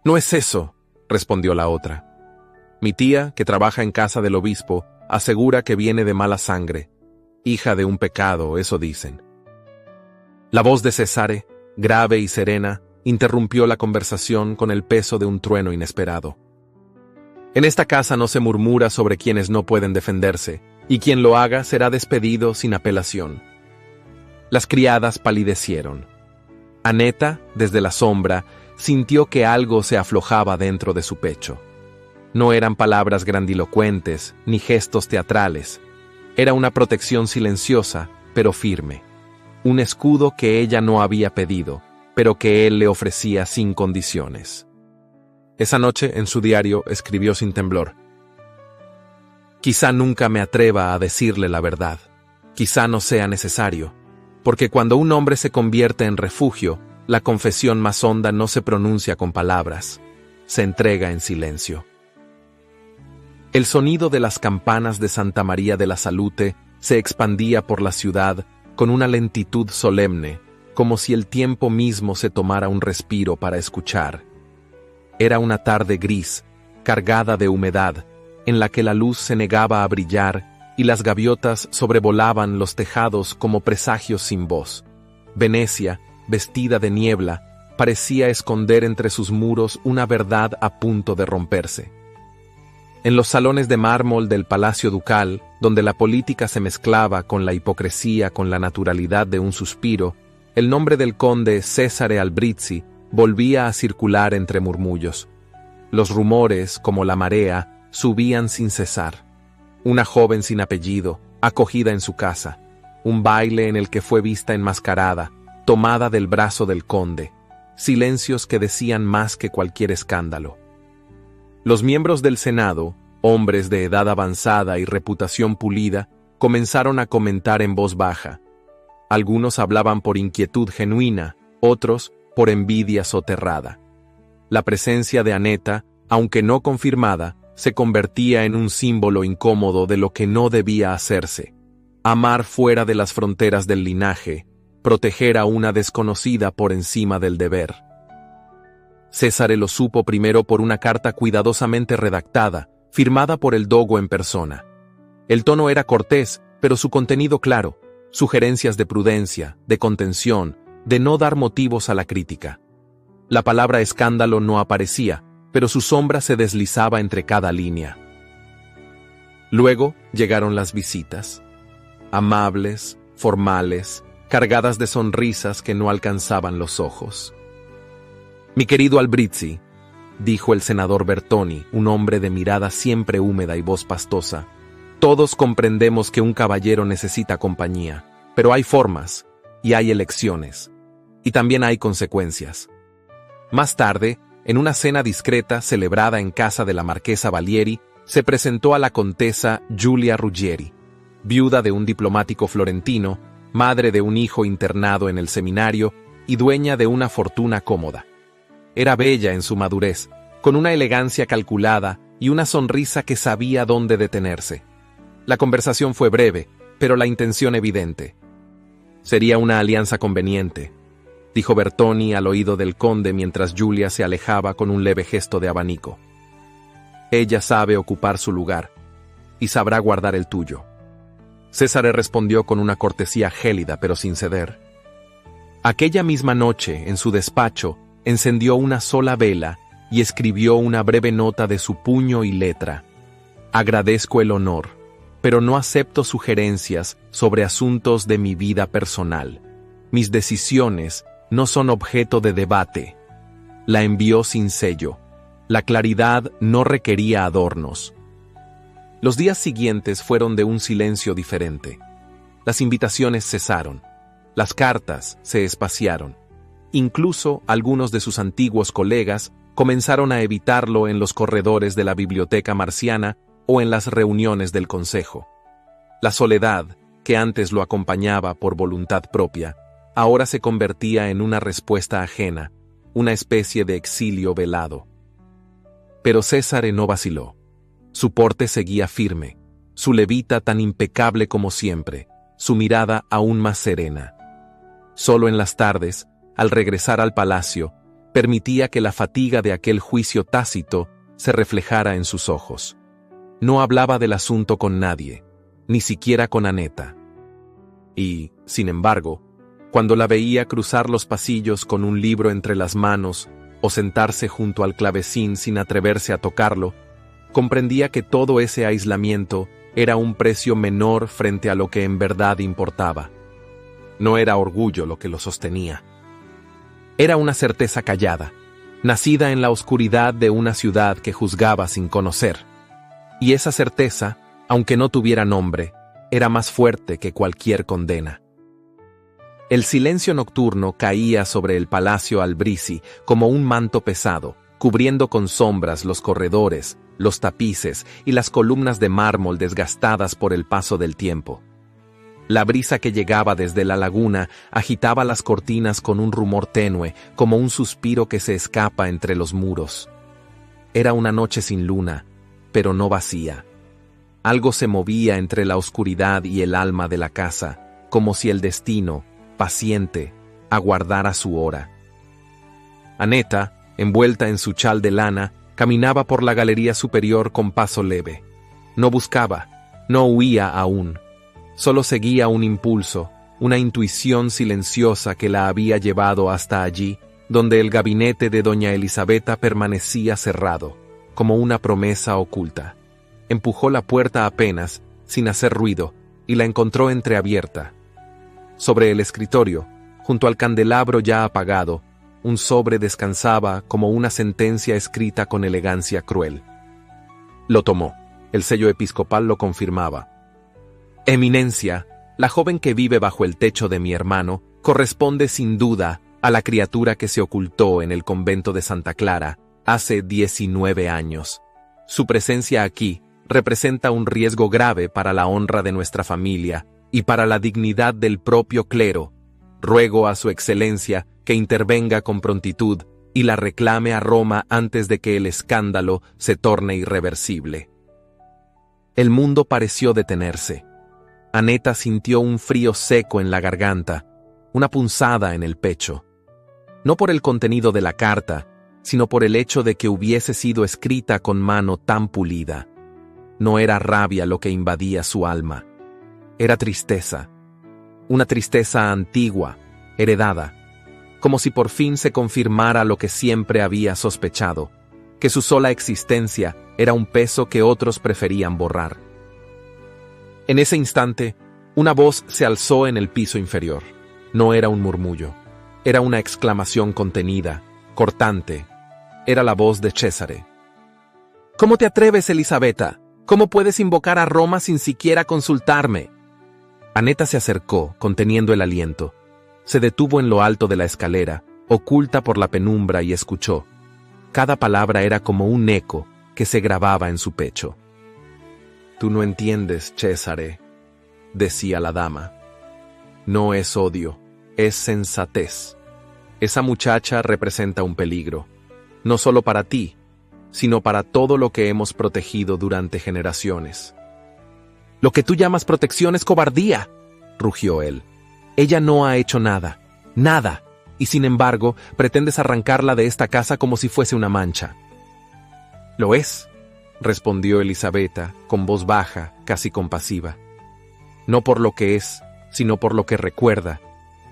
«No es eso», respondió la otra. «Mi tía, que trabaja en casa del obispo, asegura que viene de mala sangre. Hija de un pecado, eso dicen». La voz de Cesare, grave y serena, interrumpió la conversación con el peso de un trueno inesperado. «En esta casa no se murmura sobre quienes no pueden defenderse, y quien lo haga será despedido sin apelación». Las criadas palidecieron. Aneta, desde la sombra, sintió que algo se aflojaba dentro de su pecho. No eran palabras grandilocuentes, ni gestos teatrales. Era una protección silenciosa, pero firme. Un escudo que ella no había pedido, pero que él le ofrecía sin condiciones. Esa noche, en su diario, escribió sin temblor: «Quizá nunca me atreva a decirle la verdad. Quizá no sea necesario, porque cuando un hombre se convierte en refugio, la confesión más honda no se pronuncia con palabras, se entrega en silencio». El sonido de las campanas de Santa María de la Salute se expandía por la ciudad con una lentitud solemne, como si el tiempo mismo se tomara un respiro para escuchar. Era una tarde gris, cargada de humedad, en la que la luz se negaba a brillar y las gaviotas sobrevolaban los tejados como presagios sin voz. Venecia, vestida de niebla, parecía esconder entre sus muros una verdad a punto de romperse. En los salones de mármol del Palacio Ducal, donde la política se mezclaba con la hipocresía con la naturalidad de un suspiro, el nombre del conde Cesare Albrizzi volvía a circular entre murmullos. Los rumores, como la marea, subían sin cesar. Una joven sin apellido, acogida en su casa. Un baile en el que fue vista enmascarada, tomada del brazo del conde. Silencios que decían más que cualquier escándalo. Los miembros del Senado, hombres de edad avanzada y reputación pulida, comenzaron a comentar en voz baja. Algunos hablaban por inquietud genuina, otros por envidia soterrada. La presencia de Aneta, aunque no confirmada, se convertía en un símbolo incómodo de lo que no debía hacerse. Amar fuera de las fronteras del linaje, proteger a una desconocida por encima del deber. César lo supo primero por una carta cuidadosamente redactada, firmada por el dogo en persona. El tono era cortés, pero su contenido claro. Sugerencias de prudencia, de contención, de no dar motivos a la crítica. La palabra escándalo no aparecía, pero su sombra se deslizaba entre cada línea. Luego llegaron las visitas. Amables, formales, cargadas de sonrisas que no alcanzaban los ojos. «Mi querido Albrizzi», dijo el senador Bertoni, un hombre de mirada siempre húmeda y voz pastosa, «todos comprendemos que un caballero necesita compañía, pero hay formas, y hay elecciones, y también hay consecuencias». Más tarde, en una cena discreta celebrada en casa de la marquesa Valieri, se presentó a la contesa Giulia Ruggieri, viuda de un diplomático florentino, madre de un hijo internado en el seminario y dueña de una fortuna cómoda. Era bella en su madurez, con una elegancia calculada y una sonrisa que sabía dónde detenerse. La conversación fue breve, pero la intención evidente. Sería una alianza conveniente, dijo Bertoni al oído del conde mientras Giulia se alejaba con un leve gesto de abanico. Ella sabe ocupar su lugar, y sabrá guardar el tuyo. Césare respondió con una cortesía gélida pero sin ceder. Aquella misma noche, en su despacho, encendió una sola vela y escribió una breve nota de su puño y letra. Agradezco el honor, pero no acepto sugerencias sobre asuntos de mi vida personal. Mis decisiones no son objeto de debate. La envió sin sello. La claridad no requería adornos. Los días siguientes fueron de un silencio diferente. Las invitaciones cesaron. Las cartas se espaciaron. Incluso algunos de sus antiguos colegas comenzaron a evitarlo en los corredores de la biblioteca marciana o en las reuniones del consejo. La soledad, que antes lo acompañaba por voluntad propia, ahora se convertía en una respuesta ajena, una especie de exilio velado. Pero Césare no vaciló. Su porte seguía firme, su levita tan impecable como siempre, su mirada aún más serena. Solo en las tardes, al regresar al palacio, permitía que la fatiga de aquel juicio tácito se reflejara en sus ojos. No hablaba del asunto con nadie, ni siquiera con Annetta. Y, sin embargo, cuando la veía cruzar los pasillos con un libro entre las manos o sentarse junto al clavecín sin atreverse a tocarlo, comprendía que todo ese aislamiento era un precio menor frente a lo que en verdad importaba. No era orgullo lo que lo sostenía. Era una certeza callada, nacida en la oscuridad de una ciudad que juzgaba sin conocer. Y esa certeza, aunque no tuviera nombre, era más fuerte que cualquier condena. El silencio nocturno caía sobre el palacio Albrisi como un manto pesado, cubriendo con sombras los corredores, los tapices y las columnas de mármol desgastadas por el paso del tiempo. La brisa que llegaba desde la laguna agitaba las cortinas con un rumor tenue, como un suspiro que se escapa entre los muros. Era una noche sin luna, pero no vacía. Algo se movía entre la oscuridad y el alma de la casa, como si el destino, paciente, aguardara su hora. Annetta, envuelta en su chal de lana, caminaba por la galería superior con paso leve. No buscaba, no huía aún. Solo seguía un impulso, una intuición silenciosa que la había llevado hasta allí, donde el gabinete de doña Elisabetta permanecía cerrado, como una promesa oculta. Empujó la puerta apenas, sin hacer ruido, y la encontró entreabierta. Sobre el escritorio, junto al candelabro ya apagado, un sobre descansaba como una sentencia escrita con elegancia cruel. Lo tomó. El sello episcopal lo confirmaba. Eminencia, la joven que vive bajo el techo de mi hermano, corresponde sin duda a la criatura que se ocultó en el convento de Santa Clara hace 19 años. Su presencia aquí representa un riesgo grave para la honra de nuestra familia y para la dignidad del propio clero. Ruego a su excelencia que intervenga con prontitud y la reclame a Roma antes de que el escándalo se torne irreversible. El mundo pareció detenerse. Annetta sintió un frío seco en la garganta, una punzada en el pecho. No por el contenido de la carta, sino por el hecho de que hubiese sido escrita con mano tan pulida. No era rabia lo que invadía su alma. Era tristeza. Una tristeza antigua, heredada, como si por fin se confirmara lo que siempre había sospechado, que su sola existencia era un peso que otros preferían borrar. En ese instante, una voz se alzó en el piso inferior. No era un murmullo, era una exclamación contenida, cortante. Era la voz de Césare. ¿Cómo te atreves, Elisabetta? ¿Cómo puedes invocar a Roma sin siquiera consultarme? Annetta se acercó, conteniendo el aliento. Se detuvo en lo alto de la escalera, oculta por la penumbra, y escuchó. Cada palabra era como un eco que se grababa en su pecho. Tú no entiendes, Césare, decía la dama. No es odio, es sensatez. Esa muchacha representa un peligro, no solo para ti, sino para todo lo que hemos protegido durante generaciones. Lo que tú llamas protección es cobardía, rugió él. Ella no ha hecho nada, nada, y sin embargo, pretendes arrancarla de esta casa como si fuese una mancha. Lo es, respondió Elisabetta, con voz baja, casi compasiva. No por lo que es, sino por lo que recuerda.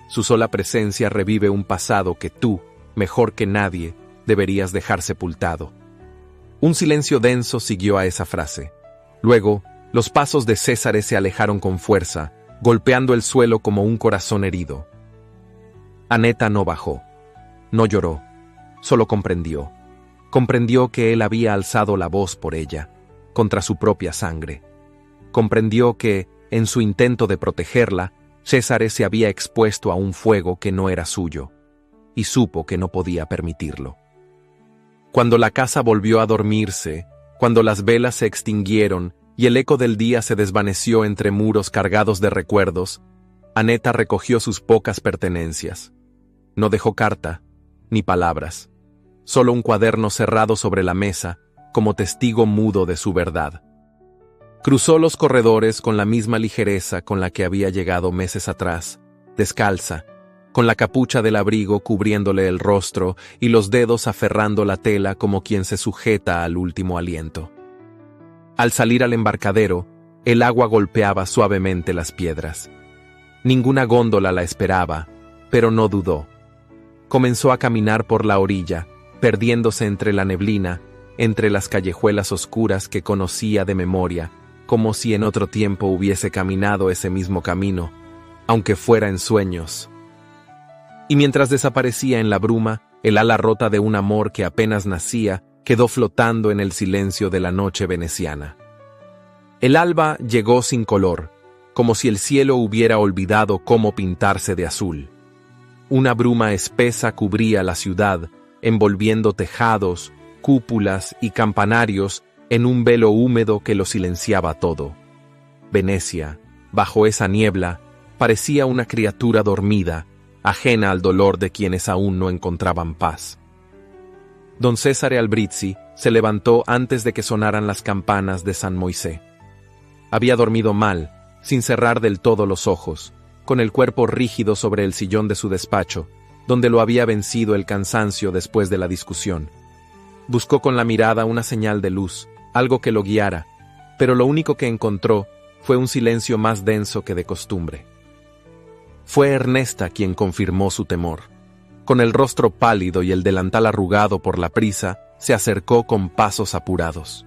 Su sola presencia revive un pasado que tú, mejor que nadie, deberías dejar sepultado. Un silencio denso siguió a esa frase. Luego, los pasos de César se alejaron con fuerza, golpeando el suelo como un corazón herido. Annetta no bajó. No lloró. Solo comprendió. Comprendió que él había alzado la voz por ella, contra su propia sangre. Comprendió que, en su intento de protegerla, César se había expuesto a un fuego que no era suyo, y supo que no podía permitirlo. Cuando la casa volvió a dormirse, cuando las velas se extinguieron y el eco del día se desvaneció entre muros cargados de recuerdos, Annetta recogió sus pocas pertenencias. No dejó carta, ni palabras, solo un cuaderno cerrado sobre la mesa, como testigo mudo de su verdad. Cruzó los corredores con la misma ligereza con la que había llegado meses atrás, descalza, con la capucha del abrigo cubriéndole el rostro y los dedos aferrando la tela como quien se sujeta al último aliento. Al salir al embarcadero, el agua golpeaba suavemente las piedras. Ninguna góndola la esperaba, pero no dudó. Comenzó a caminar por la orilla, perdiéndose entre la neblina, entre las callejuelas oscuras que conocía de memoria, como si en otro tiempo hubiese caminado ese mismo camino, aunque fuera en sueños. Y mientras desaparecía en la bruma, el ala rota de un amor que apenas nacía quedó flotando en el silencio de la noche veneciana. El alba llegó sin color, como si el cielo hubiera olvidado cómo pintarse de azul. Una bruma espesa cubría la ciudad, envolviendo tejados, cúpulas y campanarios en un velo húmedo que lo silenciaba todo. Venecia, bajo esa niebla, parecía una criatura dormida, ajena al dolor de quienes aún no encontraban paz. Don Cesare Albrizzi se levantó antes de que sonaran las campanas de San Moisés. Había dormido mal, sin cerrar del todo los ojos, con el cuerpo rígido sobre el sillón de su despacho, donde lo había vencido el cansancio después de la discusión. Buscó con la mirada una señal de luz, algo que lo guiara, pero lo único que encontró fue un silencio más denso que de costumbre. Fue Ernesta quien confirmó su temor. Con el rostro pálido y el delantal arrugado por la prisa, se acercó con pasos apurados.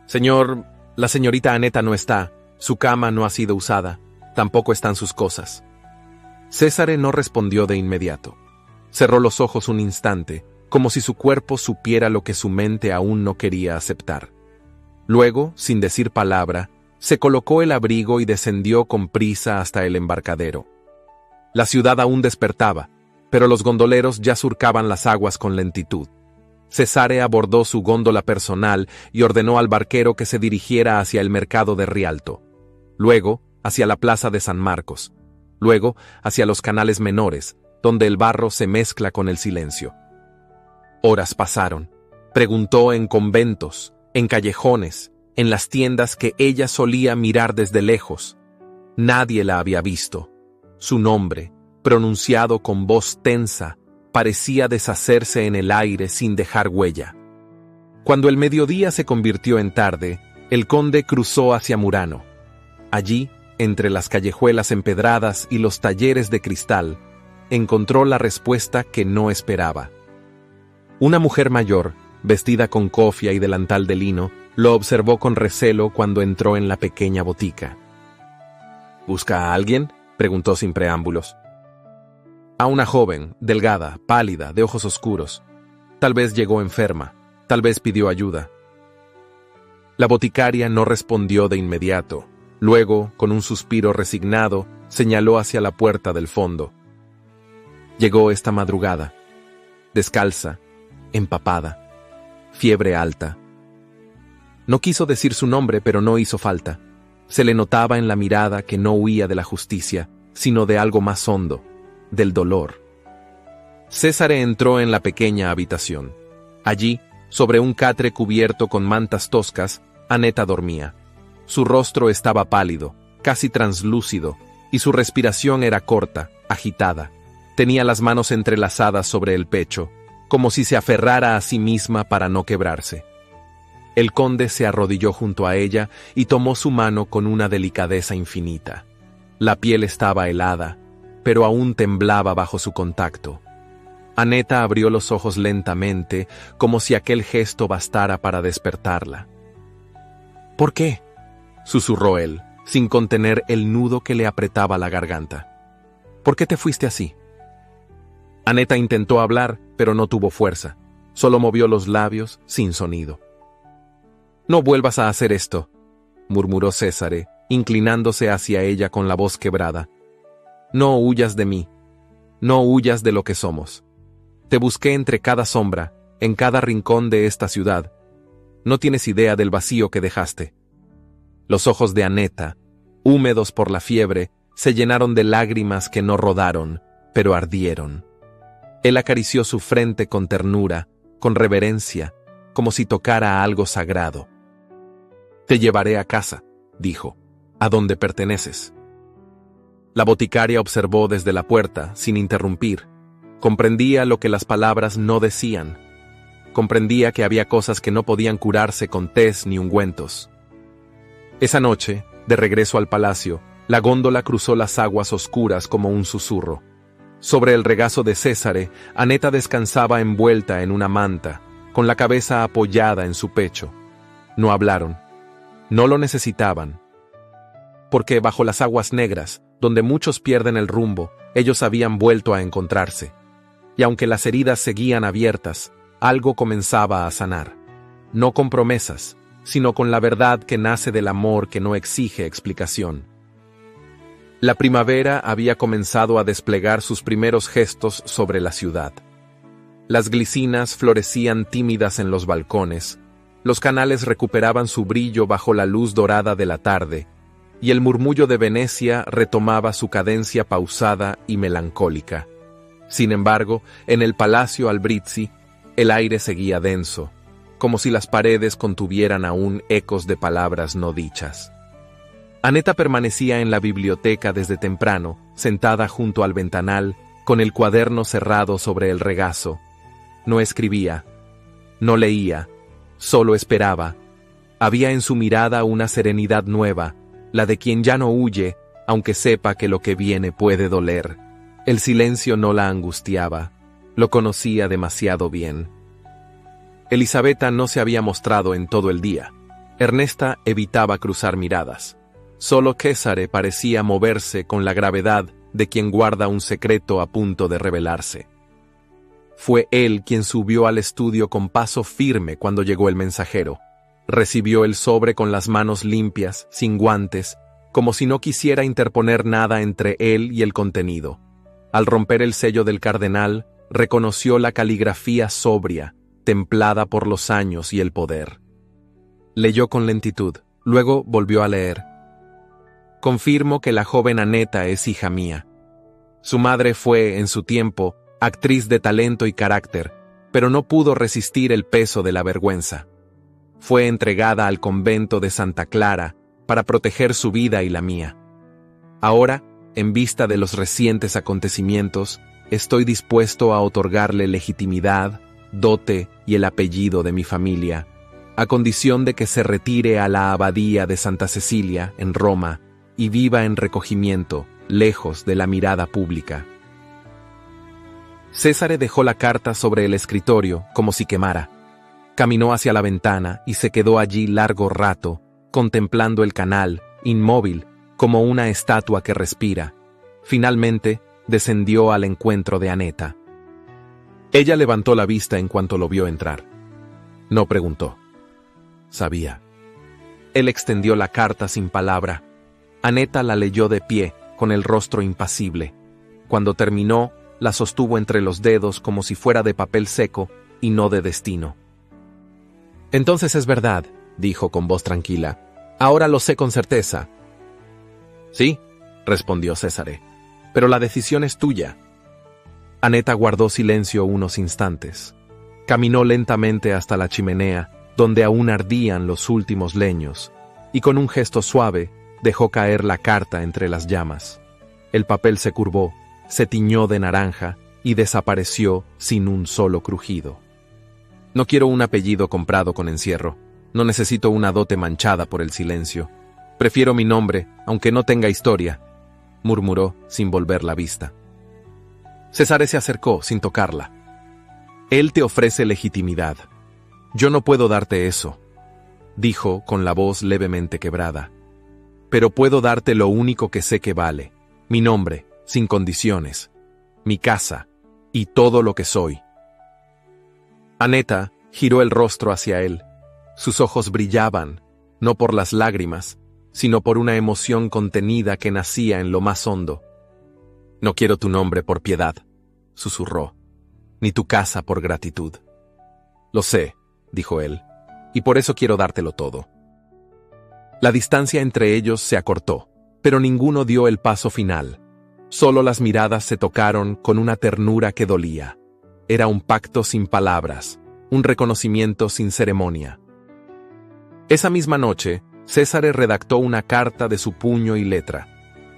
«Señor, la señorita Annetta no está, su cama no ha sido usada, tampoco están sus cosas». César no respondió de inmediato. Cerró los ojos un instante, como si su cuerpo supiera lo que su mente aún no quería aceptar. Luego, sin decir palabra, se colocó el abrigo y descendió con prisa hasta el embarcadero. La ciudad aún despertaba, pero los gondoleros ya surcaban las aguas con lentitud. Cesare abordó su góndola personal y ordenó al barquero que se dirigiera hacia el mercado de Rialto, luego hacia la plaza de San Marcos, luego hacia los canales menores, donde el barro se mezcla con el silencio. Horas pasaron. Preguntó en conventos, en callejones, en las tiendas que ella solía mirar desde lejos. Nadie la había visto. Su nombre, pronunciado con voz tensa, parecía deshacerse en el aire sin dejar huella. Cuando el mediodía se convirtió en tarde, el conde cruzó hacia Murano. Allí, entre las callejuelas empedradas y los talleres de cristal, encontró la respuesta que no esperaba. Una mujer mayor, vestida con cofia y delantal de lino, lo observó con recelo cuando entró en la pequeña botica. ¿Busca a alguien?, preguntó sin preámbulos. A una joven, delgada, pálida, de ojos oscuros. Tal vez llegó enferma, tal vez pidió ayuda. La boticaria no respondió de inmediato. Luego, con un suspiro resignado, señaló hacia la puerta del fondo. Llegó esta madrugada, descalza, empapada, fiebre alta. No quiso decir su nombre, pero no hizo falta. Se le notaba en la mirada que no huía de la justicia, sino de algo más hondo, del dolor. Césare entró en la pequeña habitación. Allí, sobre un catre cubierto con mantas toscas, Aneta dormía. Su rostro estaba pálido, casi translúcido, y su respiración era corta, agitada. Tenía las manos entrelazadas sobre el pecho, como si se aferrara a sí misma para no quebrarse. El conde se arrodilló junto a ella y tomó su mano con una delicadeza infinita. La piel estaba helada, pero aún temblaba bajo su contacto. Aneta abrió los ojos lentamente, como si aquel gesto bastara para despertarla. «¿Por qué?», susurró él, sin contener el nudo que le apretaba la garganta. «¿Por qué te fuiste así?». Aneta intentó hablar, pero no tuvo fuerza. Solo movió los labios, sin sonido. «No vuelvas a hacer esto», murmuró Césare, inclinándose hacia ella con la voz quebrada. «No huyas de mí. No huyas de lo que somos. Te busqué entre cada sombra, en cada rincón de esta ciudad. No tienes idea del vacío que dejaste». Los ojos de Aneta, húmedos por la fiebre, se llenaron de lágrimas que no rodaron, pero ardieron. Él acarició su frente con ternura, con reverencia, como si tocara algo sagrado. «Te llevaré a casa», dijo, «a donde perteneces». La boticaria observó desde la puerta, sin interrumpir. Comprendía lo que las palabras no decían. Comprendía que había cosas que no podían curarse con tés ni ungüentos. Esa noche, de regreso al palacio, la góndola cruzó las aguas oscuras como un susurro. Sobre el regazo de Césare, Aneta descansaba envuelta en una manta, con la cabeza apoyada en su pecho. No hablaron. No lo necesitaban. Porque bajo las aguas negras, donde muchos pierden el rumbo, ellos habían vuelto a encontrarse. Y aunque las heridas seguían abiertas, algo comenzaba a sanar. No con promesas, sino con la verdad que nace del amor que no exige explicación. La primavera había comenzado a desplegar sus primeros gestos sobre la ciudad. Las glicinas florecían tímidas en los balcones, los canales recuperaban su brillo bajo la luz dorada de la tarde, y el murmullo de Venecia retomaba su cadencia pausada y melancólica. Sin embargo, en el Palacio Albrizzi, el aire seguía denso, como si las paredes contuvieran aún ecos de palabras no dichas. Aneta permanecía en la biblioteca desde temprano, sentada junto al ventanal, con el cuaderno cerrado sobre el regazo. No escribía, no leía, solo esperaba. Había en su mirada una serenidad nueva, la de quien ya no huye, aunque sepa que lo que viene puede doler. El silencio no la angustiaba, lo conocía demasiado bien. Elisabetta no se había mostrado en todo el día. Ernesta evitaba cruzar miradas. Solo Césare parecía moverse con la gravedad de quien guarda un secreto a punto de revelarse. Fue él quien subió al estudio con paso firme cuando llegó el mensajero. Recibió el sobre con las manos limpias, sin guantes, como si no quisiera interponer nada entre él y el contenido. Al romper el sello del cardenal, reconoció la caligrafía sobria, templada por los años y el poder. Leyó con lentitud, luego volvió a leer. «Confirmo que la joven Aneta es hija mía. Su madre fue, en su tiempo, actriz de talento y carácter, pero no pudo resistir el peso de la vergüenza. Fue entregada al convento de Santa Clara para proteger su vida y la mía. Ahora, en vista de los recientes acontecimientos, estoy dispuesto a otorgarle legitimidad, dote y el apellido de mi familia, a condición de que se retire a la abadía de Santa Cecilia, en Roma, y viva en recogimiento, lejos de la mirada pública». Césare dejó la carta sobre el escritorio como si quemara. Caminó hacia la ventana y se quedó allí largo rato, contemplando el canal, inmóvil, como una estatua que respira. Finalmente, descendió al encuentro de Aneta. Ella levantó la vista en cuanto lo vio entrar. No preguntó. Sabía. Él extendió la carta sin palabra. Aneta la leyó de pie, con el rostro impasible. Cuando terminó, la sostuvo entre los dedos como si fuera de papel seco y no de destino. «Entonces es verdad», dijo con voz tranquila. «Ahora lo sé con certeza». «Sí», respondió Césare, «pero la decisión es tuya». Aneta guardó silencio unos instantes. Caminó lentamente hasta la chimenea, donde aún ardían los últimos leños, y con un gesto suave dejó caer la carta entre las llamas. El papel se curvó, se tiñó de naranja y desapareció sin un solo crujido. No quiero un apellido comprado con encierro. No necesito una dote manchada por el silencio. Prefiero mi nombre, aunque no tenga historia, murmuró sin volver la vista. Césare se acercó sin tocarla. Él te ofrece legitimidad. Yo no puedo darte eso, dijo con la voz levemente quebrada. Pero puedo darte lo único que sé que vale, mi nombre, sin condiciones, mi casa y todo lo que soy. Aneta giró el rostro hacia él. Sus ojos brillaban, no por las lágrimas, sino por una emoción contenida que nacía en lo más hondo. No quiero tu nombre por piedad, susurró, ni tu casa por gratitud. Lo sé, dijo él, y por eso quiero dártelo todo. La distancia entre ellos se acortó, pero ninguno dio el paso final. Solo las miradas se tocaron con una ternura que dolía. Era un pacto sin palabras, un reconocimiento sin ceremonia. Esa misma noche, Césare redactó una carta de su puño y letra,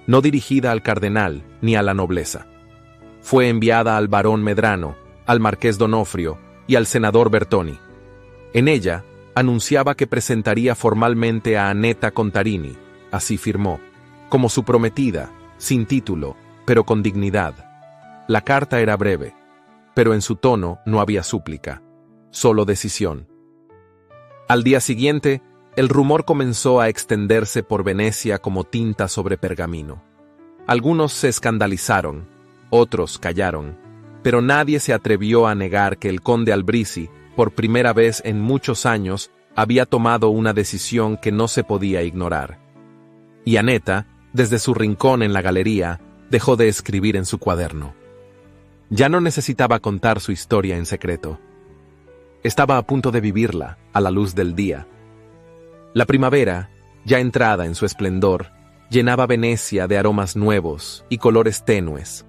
no dirigida al cardenal ni a la nobleza. Fue enviada al barón Medrano, al marqués Donofrio y al senador Bertoni. En ella, anunciaba que presentaría formalmente a Aneta Contarini, así firmó, como su prometida, sin título, pero con dignidad. La carta era breve, pero en su tono no había súplica, solo decisión. Al día siguiente, el rumor comenzó a extenderse por Venecia como tinta sobre pergamino. Algunos se escandalizaron, otros callaron, pero nadie se atrevió a negar que el conde Albrisi, por primera vez en muchos años, había tomado una decisión que no se podía ignorar. Y Aneta, desde su rincón en la galería, dejó de escribir en su cuaderno. Ya no necesitaba contar su historia en secreto. Estaba a punto de vivirla, a la luz del día. La primavera, ya entrada en su esplendor, llenaba Venecia de aromas nuevos y colores tenues.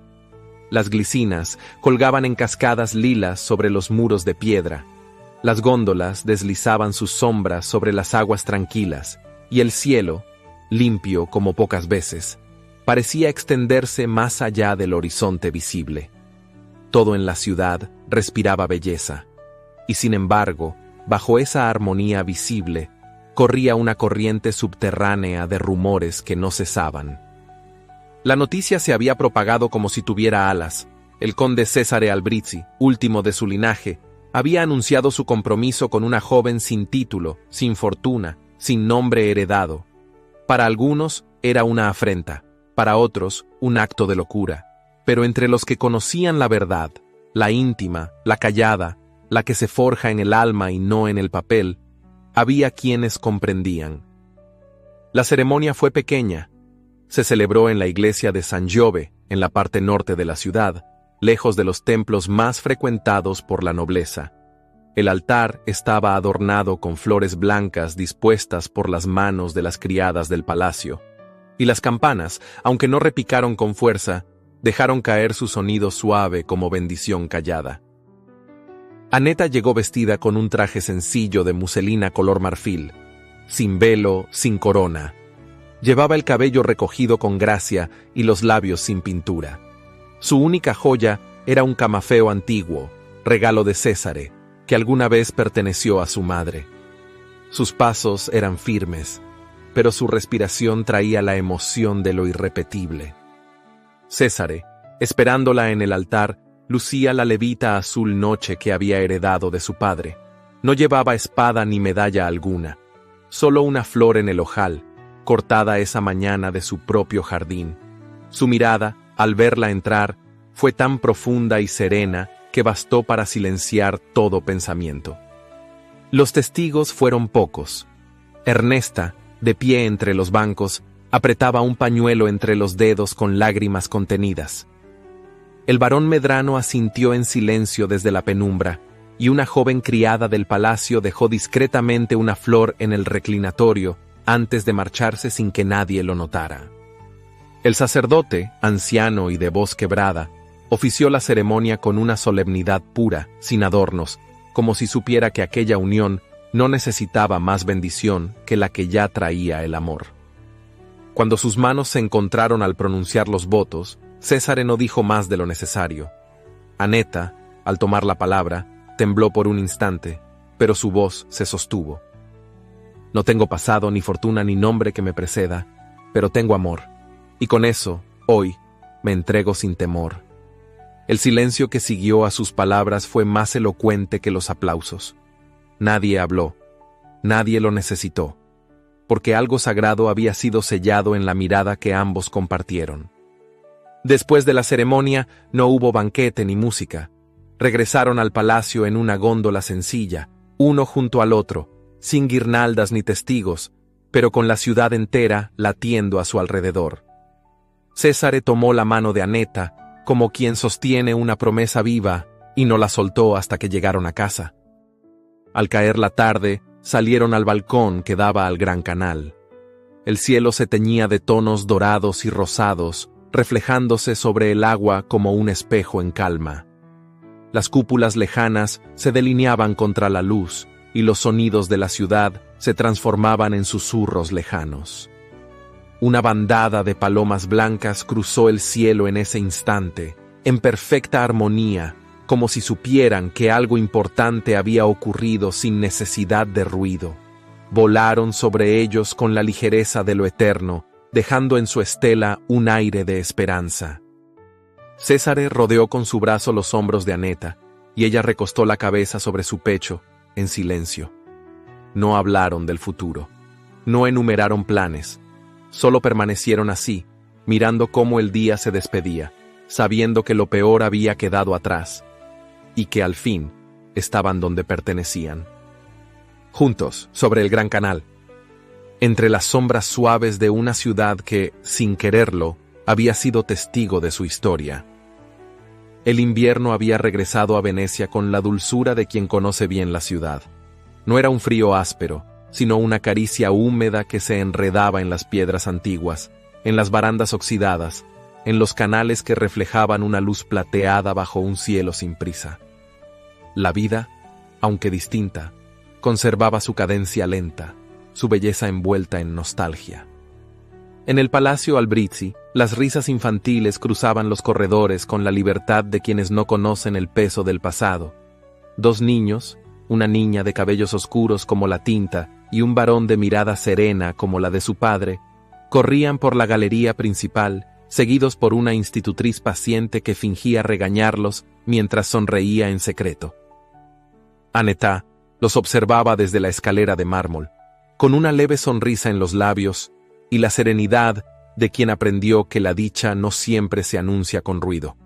Las glicinas colgaban en cascadas lilas sobre los muros de piedra. Las góndolas deslizaban sus sombras sobre las aguas tranquilas, y el cielo, limpio como pocas veces, parecía extenderse más allá del horizonte visible. Todo en la ciudad respiraba belleza, y sin embargo, bajo esa armonía visible, corría una corriente subterránea de rumores que no cesaban. La noticia se había propagado como si tuviera alas. El conde Césare Albrisi, último de su linaje, había anunciado su compromiso con una joven sin título, sin fortuna, sin nombre heredado. Para algunos era una afrenta, para otros un acto de locura, pero entre los que conocían la verdad, la íntima, la callada, la que se forja en el alma y no en el papel, había quienes comprendían. La ceremonia fue pequeña. Se celebró en la iglesia de San Giove, en la parte norte de la ciudad, lejos de los templos más frecuentados por la nobleza. El altar estaba adornado con flores blancas dispuestas por las manos de las criadas del palacio, y las campanas, aunque no repicaron con fuerza, dejaron caer su sonido suave como bendición callada. Aneta llegó vestida con un traje sencillo de muselina color marfil, sin velo, sin corona. Llevaba el cabello recogido con gracia y los labios sin pintura. Su única joya era un camafeo antiguo, regalo de Césare, que alguna vez perteneció a su madre. Sus pasos eran firmes, pero su respiración traía la emoción de lo irrepetible. Césare, esperándola en el altar, lucía la levita azul noche que había heredado de su padre. No llevaba espada ni medalla alguna, solo una flor en el ojal, cortada esa mañana de su propio jardín. Su mirada, al verla entrar, fue tan profunda y serena que bastó para silenciar todo pensamiento. Los testigos fueron pocos. Ernesta, de pie entre los bancos, apretaba un pañuelo entre los dedos con lágrimas contenidas. El barón Medrano asintió en silencio desde la penumbra, y una joven criada del palacio dejó discretamente una flor en el reclinatorio antes de marcharse sin que nadie lo notara. El sacerdote, anciano y de voz quebrada, Ofició la ceremonia con una solemnidad pura, sin adornos, como si supiera que aquella unión no necesitaba más bendición que la que ya traía el amor. Cuando sus manos se encontraron al pronunciar los votos, Césare no dijo más de lo necesario. Aneta, al tomar la palabra, tembló por un instante, pero su voz se sostuvo. No tengo pasado, ni fortuna, ni nombre que me preceda, pero tengo amor, y con eso, hoy, me entrego sin temor. El silencio que siguió a sus palabras fue más elocuente que los aplausos. Nadie habló, nadie lo necesitó, porque algo sagrado había sido sellado en la mirada que ambos compartieron. Después de la ceremonia no hubo banquete ni música. Regresaron al palacio en una góndola sencilla, uno junto al otro, sin guirnaldas ni testigos, pero con la ciudad entera latiendo a su alrededor. Césare tomó la mano de Aneta, como quien sostiene una promesa viva, y no la soltó hasta que llegaron a casa. Al caer la tarde, salieron al balcón que daba al gran canal. El cielo se teñía de tonos dorados y rosados, reflejándose sobre el agua como un espejo en calma. Las cúpulas lejanas se delineaban contra la luz, y los sonidos de la ciudad se transformaban en susurros lejanos. Una bandada de palomas blancas cruzó el cielo en ese instante, en perfecta armonía, como si supieran que algo importante había ocurrido sin necesidad de ruido. Volaron sobre ellos con la ligereza de lo eterno, dejando en su estela un aire de esperanza. Césare rodeó con su brazo los hombros de Aneta, y ella recostó la cabeza sobre su pecho, en silencio. No hablaron del futuro, no enumeraron planes, solo permanecieron así, mirando cómo el día se despedía, sabiendo que lo peor había quedado atrás, y que al fin estaban donde pertenecían. Juntos, sobre el gran canal, entre las sombras suaves de una ciudad que, sin quererlo, había sido testigo de su historia. El invierno había regresado a Venecia con la dulzura de quien conoce bien la ciudad. No era un frío áspero, sino una caricia húmeda que se enredaba en las piedras antiguas, en las barandas oxidadas, en los canales que reflejaban una luz plateada bajo un cielo sin prisa. La vida, aunque distinta, conservaba su cadencia lenta, su belleza envuelta en nostalgia. En el Palacio Albrizzi, las risas infantiles cruzaban los corredores con la libertad de quienes no conocen el peso del pasado. Dos niños, una niña de cabellos oscuros como la tinta y un varón de mirada serena como la de su padre, corrían por la galería principal, seguidos por una institutriz paciente que fingía regañarlos mientras sonreía en secreto. Aneta los observaba desde la escalera de mármol, con una leve sonrisa en los labios y la serenidad de quien aprendió que la dicha no siempre se anuncia con ruido.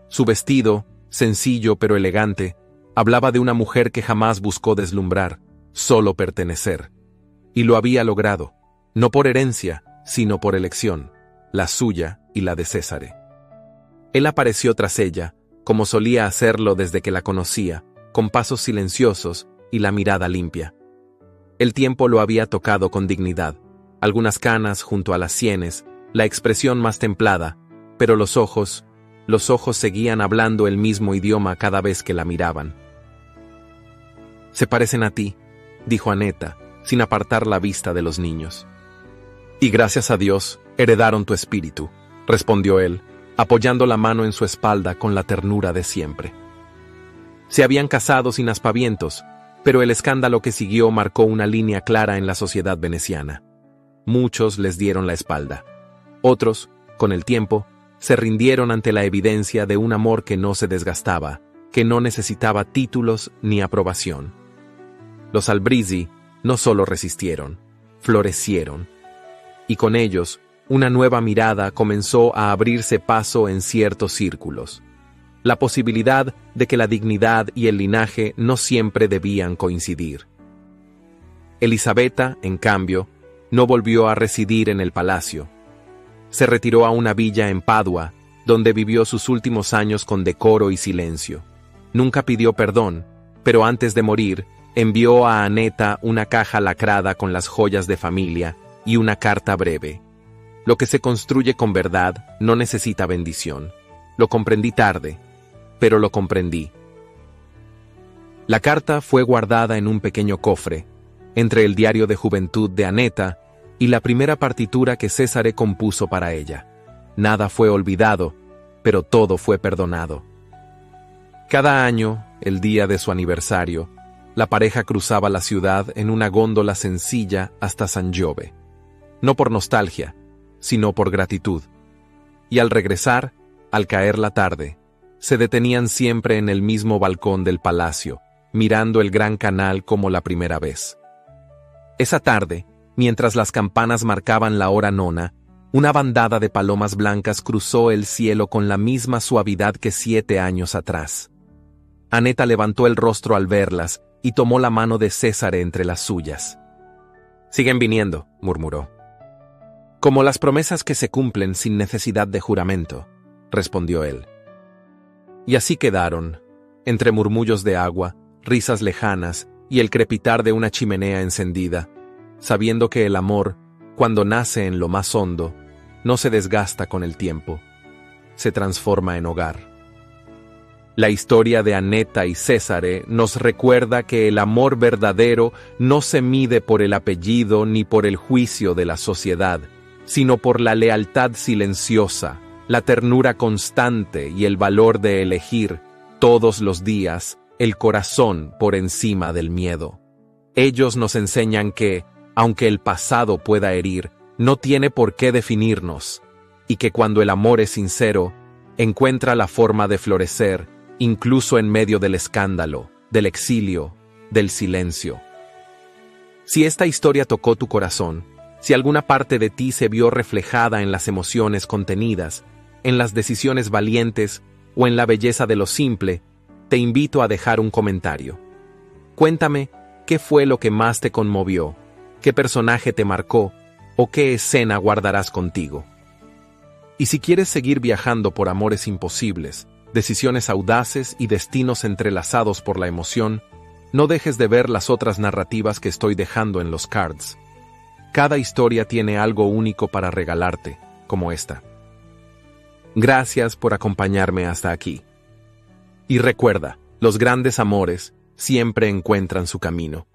Su vestido, sencillo pero elegante, hablaba de una mujer que jamás buscó deslumbrar, solo pertenecer. Y lo había logrado, no por herencia, sino por elección, la suya y la de Césare. Él apareció tras ella, como solía hacerlo desde que la conocía, con pasos silenciosos y la mirada limpia. El tiempo lo había tocado con dignidad, algunas canas junto a las sienes, la expresión más templada, pero los ojos seguían hablando el mismo idioma cada vez que la miraban. «Se parecen a ti», dijo Aneta, sin apartar la vista de los niños. «Y gracias a Dios, heredaron tu espíritu», respondió él, apoyando la mano en su espalda con la ternura de siempre. Se habían casado sin aspavientos, pero el escándalo que siguió marcó una línea clara en la sociedad veneciana. Muchos les dieron la espalda. Otros, con el tiempo, se rindieron ante la evidencia de un amor que no se desgastaba, que no necesitaba títulos ni aprobación. Los Albrizzi no solo resistieron, florecieron. Y con ellos, una nueva mirada comenzó a abrirse paso en ciertos círculos. La posibilidad de que la dignidad y el linaje no siempre debían coincidir. Elisabetta, en cambio, no volvió a residir en el palacio. Se retiró a una villa en Padua, donde vivió sus últimos años con decoro y silencio. Nunca pidió perdón, pero antes de morir, envió a Aneta una caja lacrada con las joyas de familia y una carta breve. Lo que se construye con verdad no necesita bendición. Lo comprendí tarde, pero lo comprendí. La carta fue guardada en un pequeño cofre, entre el diario de juventud de Annetta y la primera partitura que Césare compuso para ella. Nada fue olvidado, pero todo fue perdonado. Cada año, el día de su aniversario, la pareja cruzaba la ciudad en una góndola sencilla hasta San Giove. No por nostalgia, sino por gratitud. Y al regresar, al caer la tarde, se detenían siempre en el mismo balcón del palacio, mirando el gran canal como la primera vez. Esa tarde, mientras las campanas marcaban la hora nona, una bandada de palomas blancas cruzó el cielo con la misma suavidad que 7 años atrás. Annetta levantó el rostro al verlas y tomó la mano de Césare entre las suyas. «Siguen viniendo», murmuró. «Como las promesas que se cumplen sin necesidad de juramento», respondió él. Y así quedaron, entre murmullos de agua, risas lejanas y el crepitar de una chimenea encendida, sabiendo que el amor, cuando nace en lo más hondo, no se desgasta con el tiempo, se transforma en hogar. La historia de Annetta y Césare nos recuerda que el amor verdadero no se mide por el apellido ni por el juicio de la sociedad, sino por la lealtad silenciosa, la ternura constante y el valor de elegir, todos los días, el corazón por encima del miedo. Ellos nos enseñan que, aunque el pasado pueda herir, no tiene por qué definirnos, y que cuando el amor es sincero, encuentra la forma de florecer, incluso en medio del escándalo, del exilio, del silencio. Si esta historia tocó tu corazón, si alguna parte de ti se vio reflejada en las emociones contenidas, en las decisiones valientes o en la belleza de lo simple, te invito a dejar un comentario. Cuéntame qué fue lo que más te conmovió, qué personaje te marcó o qué escena guardarás contigo. Y si quieres seguir viajando por amores imposibles, decisiones audaces y destinos entrelazados por la emoción, no dejes de ver las otras narrativas que estoy dejando en los cards. Cada historia tiene algo único para regalarte, como esta. Gracias por acompañarme hasta aquí. Y recuerda, los grandes amores siempre encuentran su camino.